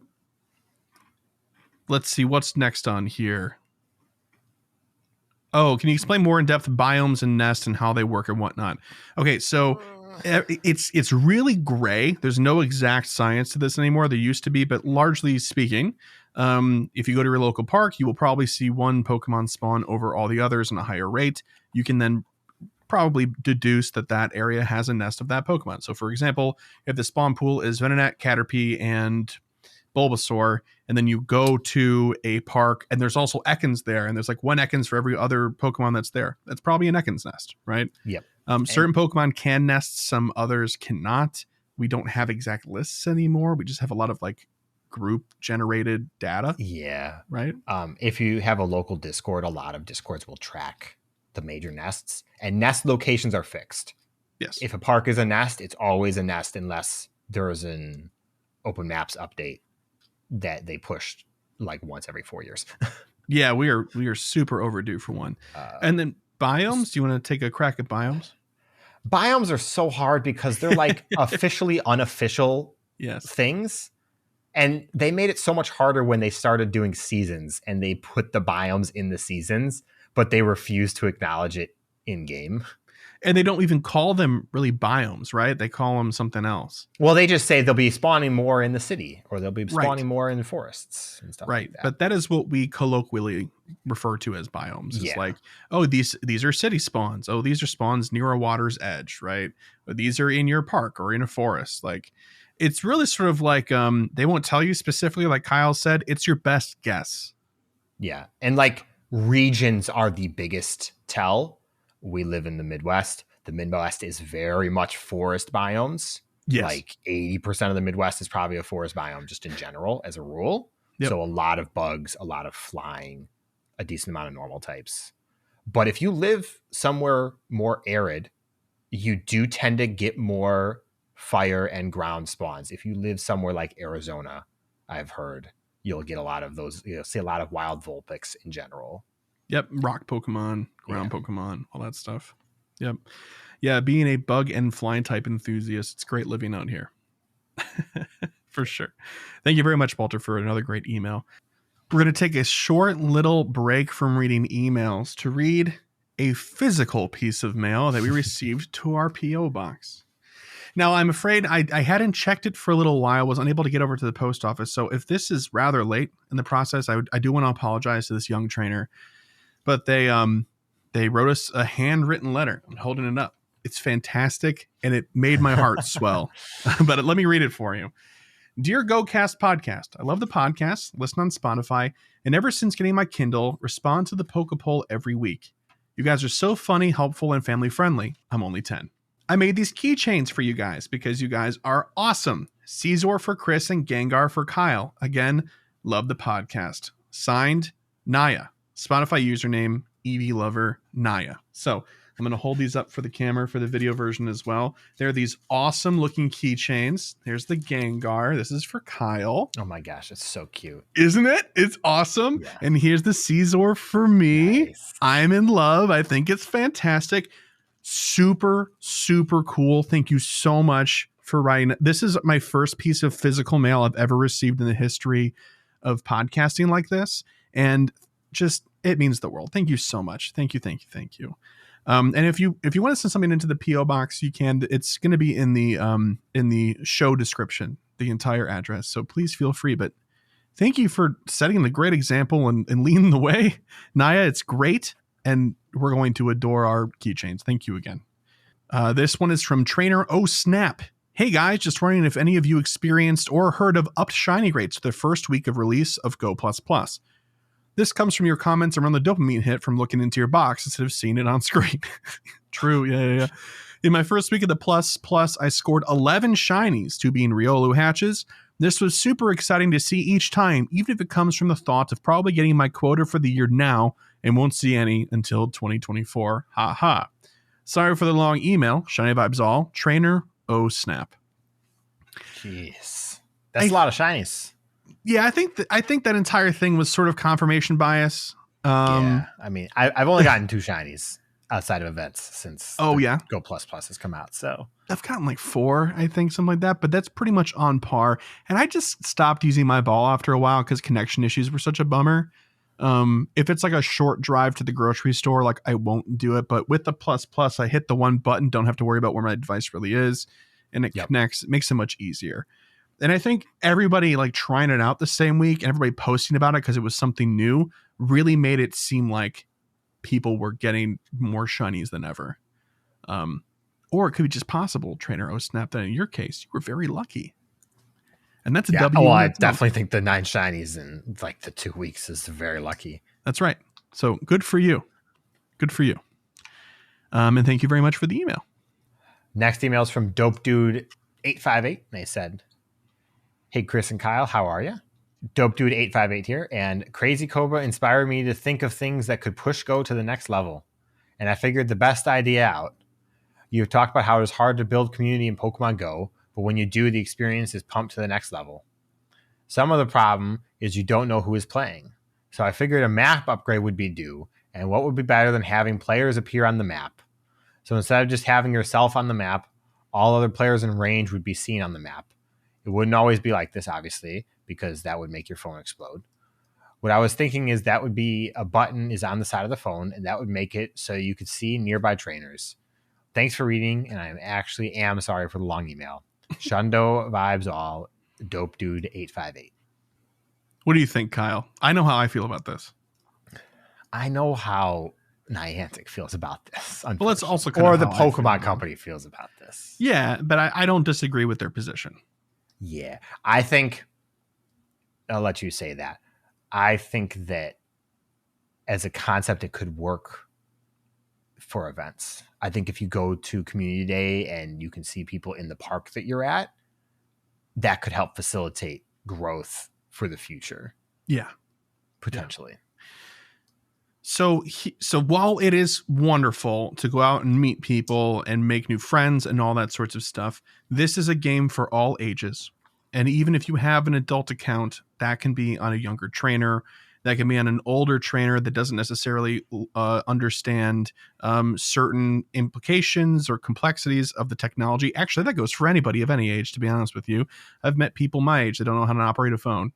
Let's see what's next on here. Oh, can you explain more in depth biomes and nests and how they work and whatnot? Okay, so it's really gray. There's no exact science to this anymore. There used to be, but largely speaking, if you go to your local park, you will probably see one Pokemon spawn over all the others in a higher rate. You can then probably deduce that area has a nest of that Pokemon. So, for example, if the spawn pool is Venonat, Caterpie, and Bulbasaur, and then you go to a park and there's also Ekans there, and there's like one Ekans for every other Pokemon that's there. That's probably an Ekans nest, right? Yep. Certain Pokemon can nest, some others cannot. We don't have exact lists anymore. We just have a lot of like group generated data. Yeah. Right. If you have a local Discord, a lot of Discords will track the major nests, and nest locations are fixed. Yes. If a park is a nest, it's always a nest unless there's an open maps update that they pushed like once every 4 years. Yeah, we are super overdue for one. And then biomes. Do you want to take a crack at biomes? Biomes are so hard because they're like officially unofficial things. And they made it so much harder when they started doing seasons and they put the biomes in the seasons, but they refuse to acknowledge it in game. And they don't even call them really biomes, right? They call them something else. Well, they just say they'll be spawning more in the city or they'll be spawning more in the forests and stuff like that. But that is what we colloquially refer to as biomes. It's like, oh, these are city spawns. Oh, these are spawns near a water's edge, right? Or these are in your park or in a forest. Like, it's really sort of like they won't tell you specifically, like Kyle said, it's your best guess. Yeah. And like regions are the biggest tell. We live in the Midwest. The Midwest is very much forest biomes. Yes. Like 80% of the Midwest is probably a forest biome just in general as a rule. Yep. So a lot of bugs, a lot of flying, a decent amount of normal types. But if you live somewhere more arid, you do tend to get more fire and ground spawns. If you live somewhere like Arizona, I've heard you'll get a lot of those, see a lot of wild Vulpix in general. Yep. Rock Pokemon, ground Pokemon, all that stuff. Yep. Yeah. Being a bug and flying type enthusiast, it's great living out here. For sure. Thank you very much, Walter, for another great email. We're going to take a short little break from reading emails to read a physical piece of mail that we received to our P.O. box. Now, I'm afraid I hadn't checked it for a little while, was unable to get over to the post office. So if this is rather late in the process, I do want to apologize to this young trainer. But they wrote us a handwritten letter. I'm holding it up. It's fantastic, and it made my heart swell. But let me read it for you. Dear GOCast podcast, I love the podcast, listen on Spotify, and ever since getting my Kindle, respond to the Pokepoll every week. You guys are so funny, helpful, and family friendly. I'm only 10. I made these keychains for you guys because you guys are awesome. Caesar for Chris and Gengar for Kyle. Again, love the podcast. Signed, Naya. Spotify username, Eevee Lover, Naya. So I'm going to hold these up for the camera for the video version as well. They're these awesome looking keychains. There's the Gengar. This is for Kyle. Oh my gosh, it's so cute. Isn't it? It's awesome. Yeah. And here's the Caesar for me. Nice. I'm in love. I think it's fantastic. Super, super cool. Thank you so much for writing. This is my first piece of physical mail I've ever received in the history of podcasting like this. And just, it means the world. Thank you so much. Thank you. And if you want to send something into the P.O. box, you can. It's going to be in the show description, the entire address. So please feel free. But thank you for setting the great example and leading the way. Naya, it's great. And we're going to adore our keychains. Thank you again. This one is from Trainer Oh Snap. Hey guys, just wondering if any of you experienced or heard of upped shiny rates the first week of release of Go++. This comes from your comments around the dopamine hit from looking into your box instead of seeing it on screen. True, yeah. In my first week of the Plus, I scored 11 shinies, 2 being Riolu hatches. This was super exciting to see each time, even if it comes from the thought of probably getting my quota for the year now and won't see any until 2024. Ha ha. Sorry for the long email. Shiny vibes all. Trainer Oh Snap. Jeez. That's a lot of shinies. Yeah, I think that entire thing was sort of confirmation bias. Yeah, I mean, I've only gotten 2 shinies outside of events since Go++ has come out. So I've gotten like 4, I think, something like that, but that's pretty much on par. And I just stopped using my ball after a while because connection issues were such a bummer. If it's like a short drive to the grocery store, like I won't do it. But with the Plus, I hit the one button, don't have to worry about where my device really is, and it connects. It makes it much easier. And I think everybody like trying it out the same week and everybody posting about it because it was something new really made it seem like people were getting more shinies than ever. Or it could be just possible, Trainer Oh Snap, that in your case, you were very lucky. And that's a W. Well, I definitely think the 9 shinies in like the 2 weeks is very lucky. That's right. So good for you. Good for you. And thank you very much for the email. Next email is from Dope Dude 858. They said, hey, Chris and Kyle, how are you? Dope Dude 858 here. And Crazy Cobra inspired me to think of things that could push Go to the next level. and I figured the best idea out. You've talked about how it is hard to build community in Pokemon Go, but when you do, the experience is pumped to the next level. Some of the problem is you don't know who is playing. So I figured a map upgrade would be due, and what would be better than having players appear on the map? So instead of just having yourself on the map, all other players in range would be seen on the map. It wouldn't always be like this, obviously, because that would make your phone explode. What I was thinking is that would be a button is on the side of the phone, and that would make it so you could see nearby trainers. Thanks for reading, and I actually am sorry for the long email. Shundo vibes all, dope dude 858. What do you think, Kyle? I know how I feel about this. I know how Niantic feels about this. Well, that's also or the Pokemon Company feels about this. Yeah, but I don't disagree with their position. Yeah, I think I'll let you say that. I think that as a concept, it could work for events. I think if you go to Community Day and you can see people in the park that you're at, that could help facilitate growth for the future. Yeah. Potentially. Yeah. So while it is wonderful to go out and meet people and make new friends and all that sorts of stuff, this is a game for all ages. And even if you have an adult account, that can be on a younger trainer, that can be on an older trainer that doesn't necessarily understand certain implications or complexities of the technology. Actually, that goes for anybody of any age, to be honest with you. I've met people my age that don't know how to operate a phone.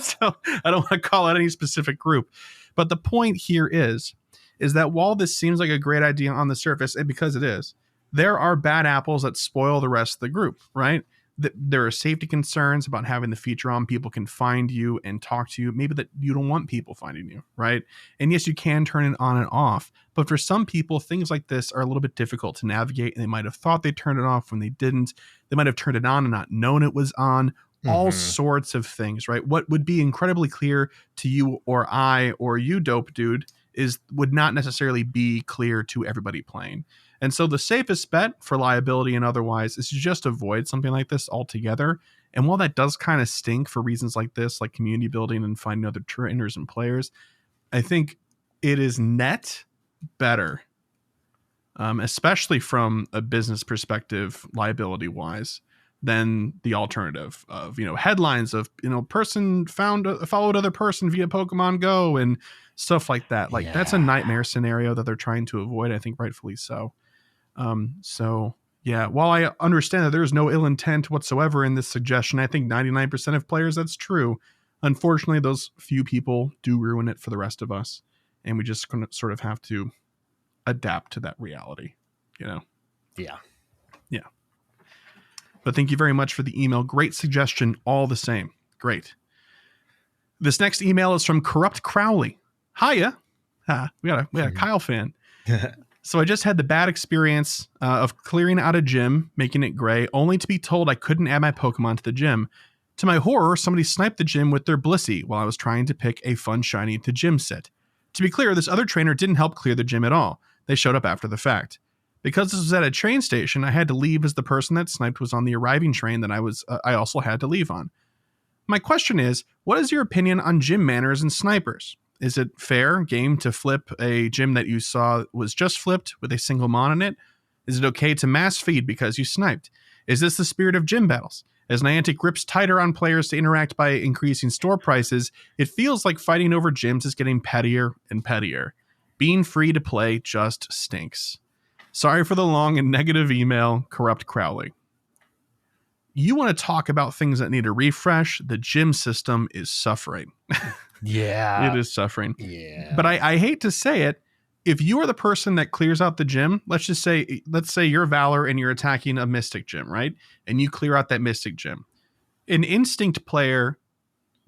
So I don't want to call out any specific group. But the point here is that while this seems like a great idea on the surface, and because it is, there are bad apples that spoil the rest of the group, right? There are safety concerns about having the feature on. People can find you and talk to you. Maybe that you don't want people finding you, right? And yes, you can turn it on and off. But for some people, things like this are a little bit difficult to navigate. And they might have thought they turned it off when they didn't. They might have turned it on and not known it was on. All sorts of things, right? What would be incredibly clear to you or I or you, dope dude, would not necessarily be clear to everybody playing. And so the safest bet for liability and otherwise is to just avoid something like this altogether. And while that does kind of stink for reasons like this, like community building and finding other trainers and players, I think it is net better, especially from a business perspective, liability wise, than the alternative of, headlines of, person followed other person via Pokemon Go and stuff like that. Like that's a nightmare scenario that they're trying to avoid. I think rightfully so. While I understand that there's no ill intent whatsoever in this suggestion, I think 99% of players, that's true. Unfortunately, those few people do ruin it for the rest of us. And we just sort of have to adapt to that reality, Yeah. Yeah. But thank you very much for the email. Great suggestion all the same. Great. This next email is from Corrupt Crowley. Hiya. We got a Kyle fan. So I just had the bad experience of clearing out a gym, making it gray, only to be told I couldn't add my Pokemon to the gym. To my horror, somebody sniped the gym with their Blissey while I was trying to pick a fun shiny to gym sit. To be clear, this other trainer didn't help clear the gym at all. They showed up after the fact. Because this was at a train station, I had to leave as the person that sniped was on the arriving train that I also had to leave on. My question is, what is your opinion on gym manners and snipers? Is it fair game to flip a gym that you saw was just flipped with a single mon in it? Is it okay to mass feed because you sniped? Is this the spirit of gym battles? As Niantic grips tighter on players to interact by increasing store prices, it feels like fighting over gyms is getting pettier and pettier. Being free to play just stinks. Sorry for the long and negative email, Corrupt Crowley. You want to talk about things that need a refresh? The gym system is suffering. Yeah. It is suffering. Yeah. But I hate to say it. If you are the person that clears out the gym, let's say you're Valor and you're attacking a Mystic gym, right? And you clear out that Mystic gym. An Instinct player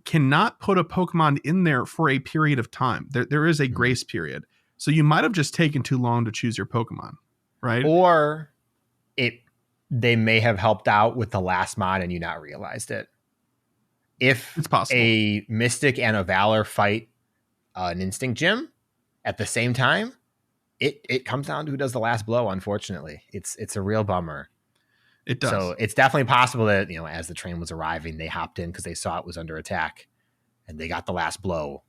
cannot put a Pokemon in there for a period of time. There is a grace period. So you might have just taken too long to choose your Pokemon, right? Or they may have helped out with the last mod and you not realized it. If it's possible, a Mystic and a Valor fight an Instinct gym at the same time, it comes down to who does the last blow. Unfortunately, it's a real bummer. It does. So it's definitely possible that, as the train was arriving, they hopped in because they saw it was under attack and they got the last blow.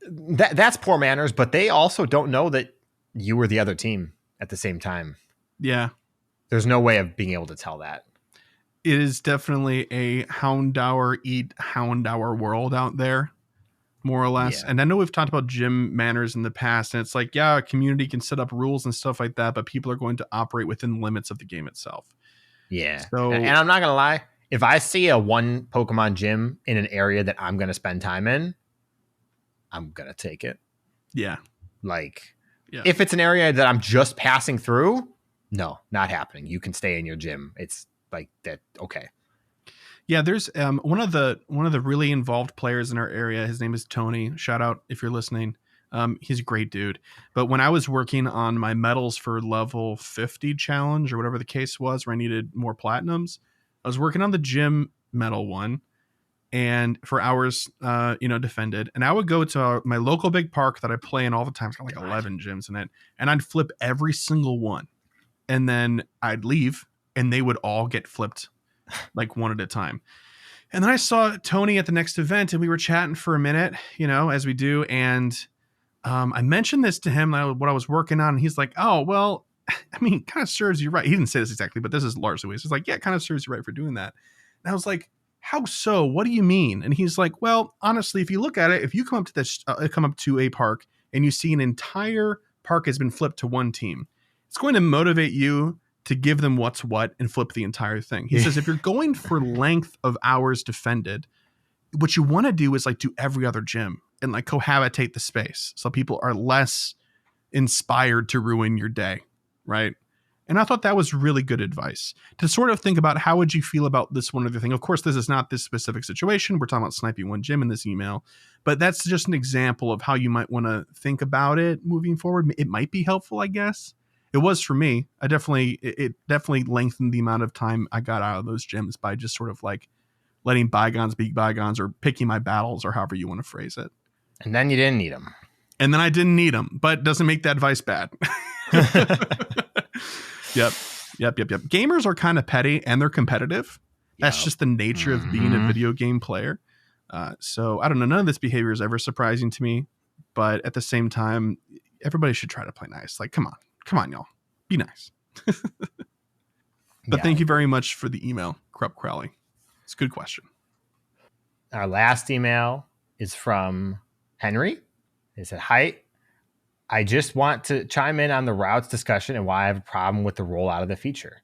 That's poor manners, but they also don't know that you were the other team at the same time. Yeah. There's no way of being able to tell that. It is definitely a Houndour eat Houndour world out there, more or less. Yeah. And I know we've talked about gym manners in the past, and it's like, yeah, a community can set up rules and stuff like that, but people are going to operate within the limits of the game itself. Yeah. So, and I'm not going to lie. If I see a one Pokemon gym in an area that I'm going to spend time in, I'm going to take it. Yeah. Like, if it's an area that I'm just passing through, no, not happening. You can stay in your gym. It's like that. Okay. Yeah, there's one of the really involved players in our area. His name is Tony. Shout out if you're listening. He's a great dude. But when I was working on my medals for level 50 challenge or whatever the case was, where I needed more platinums, I was working on the gym medal one, and for hours, defended. And I would go to my local big park that I play in all the time. It's got like 11 gyms in it, and I'd flip every single one, and then I'd leave, and they would all get flipped like one at a time. And then I saw Tony at the next event, and we were chatting for a minute, as we do. And I mentioned this to him, what I was working on. And he's like, oh, well, I mean, kind of serves you right. He didn't say this exactly, but this is largely what he's like, yeah, it kind of serves you right for doing that. And I was like, how so? What do you mean? And he's like, well, honestly, if you look at it, if you come up to a park and you see an entire park has been flipped to one team, it's going to motivate you to give them what's what and flip the entire thing. He says, if you're going for length of hours defended, what you want to do is like do every other gym and like cohabitate the space so people are less inspired to ruin your day. Right. And I thought that was really good advice to sort of think about how would you feel about this one other thing. Of course, this is not this specific situation. We're talking about sniping one gym in this email, but that's just an example of how you might want to think about it moving forward. It might be helpful, I guess. It was for me. It definitely lengthened the amount of time I got out of those gyms by just sort of like letting bygones be bygones or picking my battles or however you want to phrase it. And then you didn't need them. And then I didn't need them, but doesn't make that advice bad. Yep. Gamers are kind of petty and they're competitive. That's just the nature of being a video game player. So I don't know. None of this behavior is ever surprising to me, but at the same time, everybody should try to play nice. Like, come on, y'all, be nice. But thank you very much for the email, Krupp Crowley. It's a good question. Our last email is from Henry. He said, hi, I just want to chime in on the routes discussion and why I have a problem with the rollout of the feature.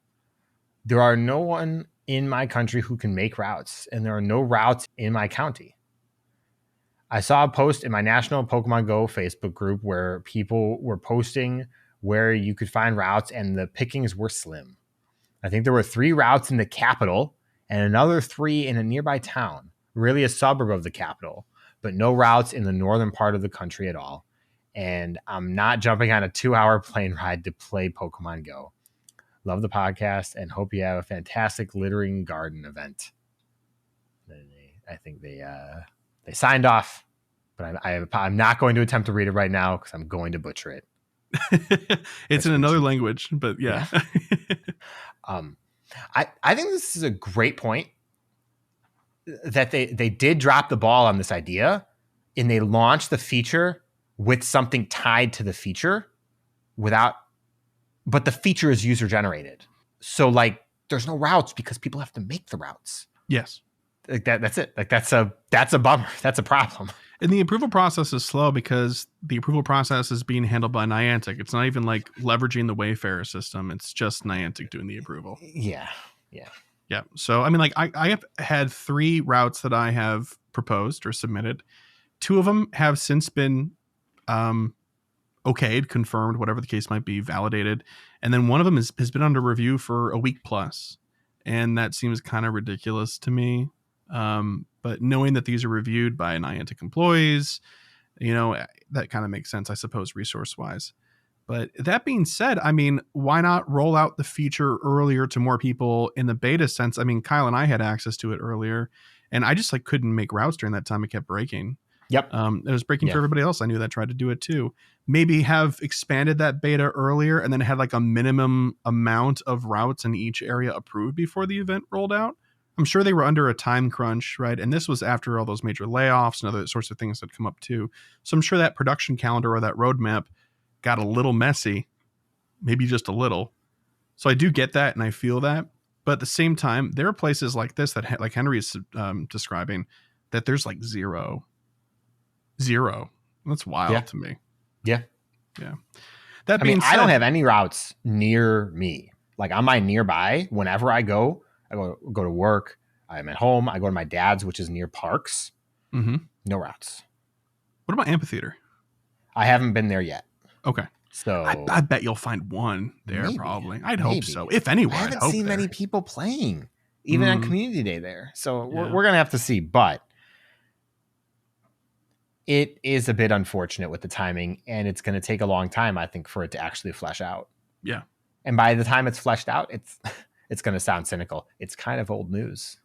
There are no one in my country who can make routes, and there are no routes in my county. I saw a post in my National Pokemon Go Facebook group where people were posting where you could find routes, and the pickings were slim. I think there were 3 routes in the capital and another 3 in a nearby town, really a suburb of the capital, but no routes in the northern part of the country at all. And I'm not jumping on a 2-hour plane ride to play Pokemon Go. Love the podcast and hope you have a fantastic littering garden event. I think they signed off, but I'm not going to attempt to read it right now because I'm going to butcher it. It's in another language, but yeah. I think this is a great point that they did drop the ball on this idea and they launched the feature with something tied to the feature but the feature is user generated. So like there's no routes because people have to make the routes. Yes. Like that's it. Like that's a bummer. That's a problem. And the approval process is slow because the approval process is being handled by Niantic. It's not even like leveraging the Wayfarer system. It's just Niantic doing the approval. Yeah. So, I mean, like I have had 3 routes that I have proposed or submitted. 2 of them have since been okayed, confirmed, whatever the case might be, validated. And then one of them has been under review for a week plus. And that seems kind of ridiculous to me. But knowing that these are reviewed by Niantic employees, that kind of makes sense, I suppose, resource wise. But that being said, I mean, why not roll out the feature earlier to more people in the beta sense? I mean, Kyle and I had access to it earlier, and I just couldn't make routes during that time. It kept breaking. Yep. It was breaking for everybody else I knew that tried to do it too. Maybe have expanded that beta earlier and then had like a minimum amount of routes in each area approved before the event rolled out. I'm sure they were under a time crunch, right? And this was after all those major layoffs and other sorts of things that come up too. So I'm sure that production calendar or that roadmap got a little messy, maybe just a little. So I do get that and I feel that. But at the same time, there are places like this that, like Henry is describing, that there's like zero. That's wild to me. Yeah. That being said, I don't have any routes near me. Like on my nearby, whenever I go to work. I'm at home. I go to my dad's, which is near parks. Mm-hmm. No routes. What about amphitheater? I haven't been there yet. Okay. So I bet you'll find one there. Maybe, probably. I'd hope so. If anywhere, I haven't seen many people playing, even on community day there. So we're going to have to see, but it is a bit unfortunate with the timing, and it's going to take a long time, I think, for it to actually flesh out. Yeah. And by the time it's fleshed out, it's going to sound cynical. It's kind of old news.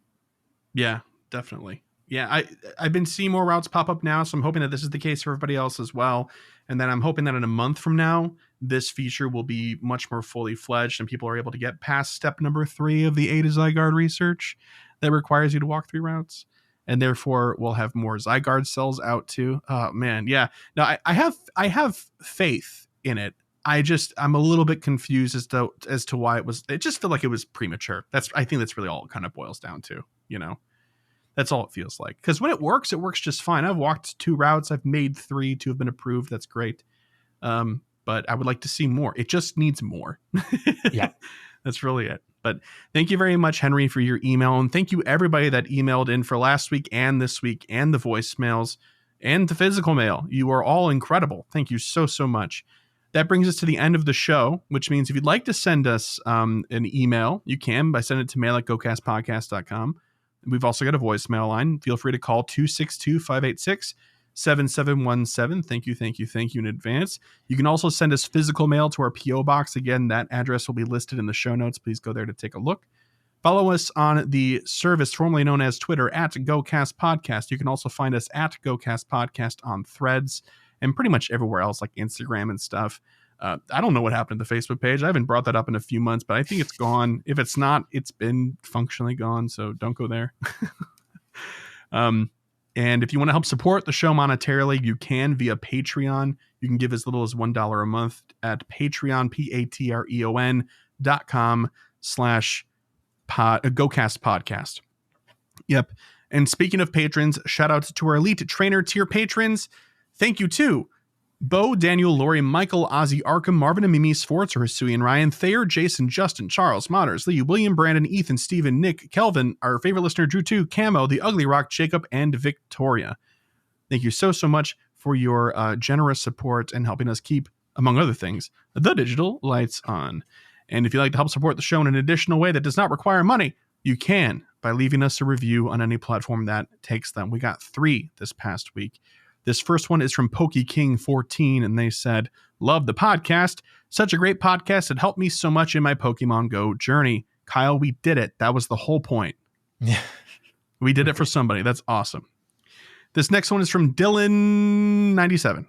Yeah, definitely. Yeah, I've been seeing more routes pop up now, so I'm hoping that this is the case for everybody else as well. And then I'm hoping that in a month from now, this feature will be much more fully fledged and people are able to get past step number 3 of the A to Zygarde research that requires you to walk 3 routes. And therefore, we'll have more Zygarde cells out too. Oh, man, yeah. No, I have faith in it. I'm a little bit confused as to why it just felt like it was premature. I think that's really all it kind of boils down to, you know. That's all it feels like. Because when it works just fine. I've walked 2 routes. I've made 3. 2 have been approved. That's great. But I would like to see more. It just needs more. Yeah. That's really it. But thank you very much, Henry, for your email. And thank you everybody that emailed in for last week and this week and the voicemails and the physical mail. You are all incredible. Thank you so, so much. That brings us to the end of the show, which means if you'd like to send us an email, you can by sending it to mail@gocastpodcast.com. We've also got a voicemail line. Feel free to call 262-586-7717. Thank you in advance. You can also send us physical mail to our P.O. Box. Again, that address will be listed in the show notes. Please go there to take a look. Follow us on the service formerly known as Twitter @GoCast Podcast. You can also find us at GoCast Podcast on Threads and pretty much everywhere else like Instagram and stuff. I don't know what happened to the Facebook page. I haven't brought that up in a few months, but I think it's gone. If it's not, it's been functionally gone, so don't go there. And if you want to help support the show monetarily, you can via Patreon. You can give as little as $1 a month at Patreon, patreon.com/GoCast Podcast. Yep. And speaking of patrons, shout out to our Elite Trainer tier patrons. Thank you to Bo, Daniel, Lori, Michael, Ozzy, Arkham, Marvin and Mimi, Sforza, Hisui and Ryan, Thayer, Jason, Justin, Charles, Modders, Lee, William, Brandon, Ethan, Steven, Nick, Kelvin, our favorite listener, Drew 2, Camo, The Ugly Rock, Jacob, and Victoria. Thank you so, so much for your generous support and helping us keep, among other things, the digital lights on. And if you'd like to help support the show in an additional way that does not require money, you can by leaving us a review on any platform that takes them. We got 3 this past week. This first one is from PokeKing14, and they said, "Love the podcast. Such a great podcast. It helped me so much in my Pokemon Go journey. Kyle, we did it. That was the whole point." Yeah. We did it for somebody. That's awesome. This next one is from Dylan97.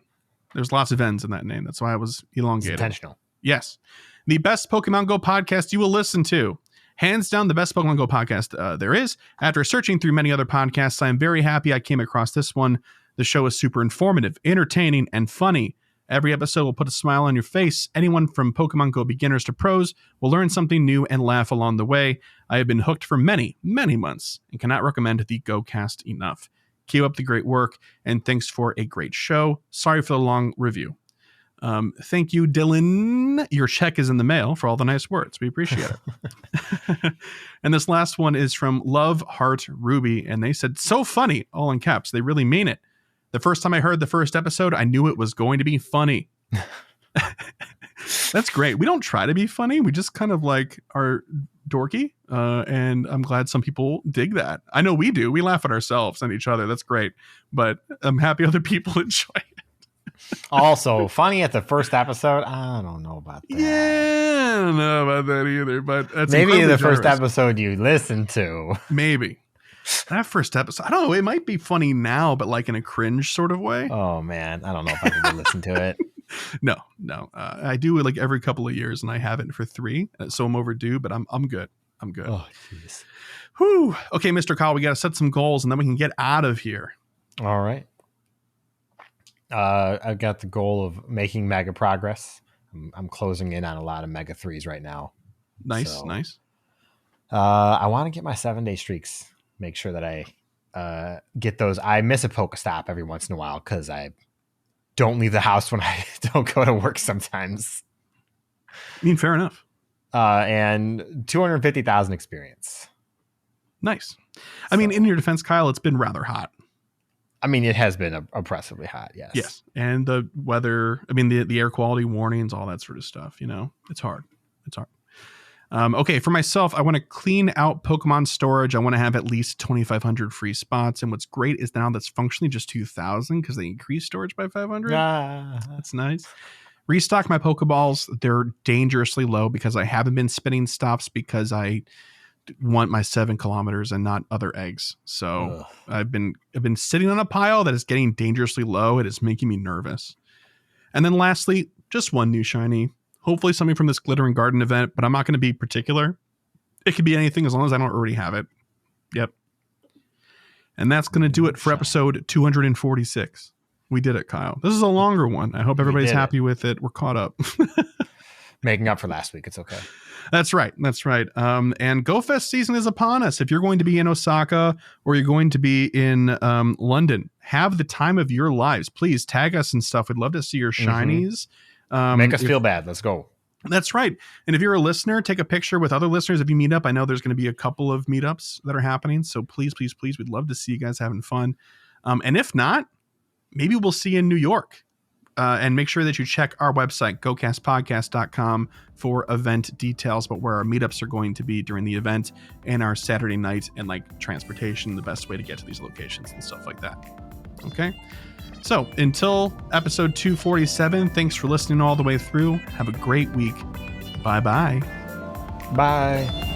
There's lots of N's in that name. That's why I was elongated. It's intentional. Yes. The best Pokemon Go podcast you will listen to. Hands down, the best Pokemon Go podcast there is. After searching through many other podcasts, I'm very happy I came across this one. The show is super informative, entertaining, and funny. Every episode will put a smile on your face. Anyone from Pokemon Go beginners to pros will learn something new and laugh along the way. I have been hooked for many, many months and cannot recommend the GoCast enough. Keep up the great work, and thanks for a great show. Sorry for the long review. Thank you, Dylan. Your check is in the mail for all the nice words. We appreciate it. And this last one is from Love Heart Ruby, and they said, "So funny," all in caps. They really mean it. The first time I heard the first episode, I knew it was going to be funny. That's great. We don't try to be funny. We just kind of like are dorky. And I'm glad some people dig that. I know we do. We laugh at ourselves and each other. That's great. But I'm happy other people enjoy it. Also, funny at the first episode. I don't know about that. Yeah, I don't know about that either. But that's maybe the first episode you listened to. Maybe. That first episode, I don't know. It might be funny now, but like in a cringe sort of way. Oh man, I don't know if I can go listen to it. No. I do it like every couple of years, and I haven't for 3, so I'm overdue. But I'm good. I'm good. Oh jeez. Whew. Okay, Mr. Kyle, we got to set some goals and then we can get out of here. All right. I've got the goal of making mega progress. I'm closing in on a lot of mega 3s right now. Nice. I want to get my 7-day streaks. Make sure that I get those. I miss a Pokestop every once in a while because I don't leave the house when I don't go to work sometimes. I mean, fair enough. And 250,000 experience. Nice. I mean, in your defense, Kyle, it's been rather hot. I mean, it has been oppressively hot. Yes. Yes. And the weather, I mean, the air quality warnings, all that sort of stuff, it's hard. Okay. For myself, I want to clean out Pokemon storage. I want to have at least 2,500 free spots. And what's great is now that's functionally just 2,000 because they increased storage by 500. That's nice. Restock my Pokeballs. They're dangerously low because I haven't been spinning stops because I want my 7 kilometers and not other eggs. So I've been sitting on a pile that is getting dangerously low. It is making me nervous. And then lastly, just one new shiny, hopefully something from this Glittering Garden event, but I'm not going to be particular. It could be anything as long as I don't already have it. Yep. And that's going to do it for episode 246. We did it, Kyle. This is a longer one. I hope everybody's happy with it. We're caught up. Making up for last week. It's okay. That's right. And GoFest season is upon us. If you're going to be in Osaka or you're going to be in London, have the time of your lives. Please tag us and stuff. We'd love to see your shinies. Make us feel bad. Let's go. That's right. And if you're a listener, take a picture with other listeners. If you meet up, I know there's going to be a couple of meetups that are happening. So please, we'd love to see you guys having fun. And if not, maybe we'll see you in New York. And make sure that you check our website, GOCastPodcast.com, for event details about where our meetups are going to be during the event and our Saturday night and like transportation, the best way to get to these locations and stuff like that. Okay. So until episode 247, thanks for listening all the way through. Have a great week. Bye-bye. Bye.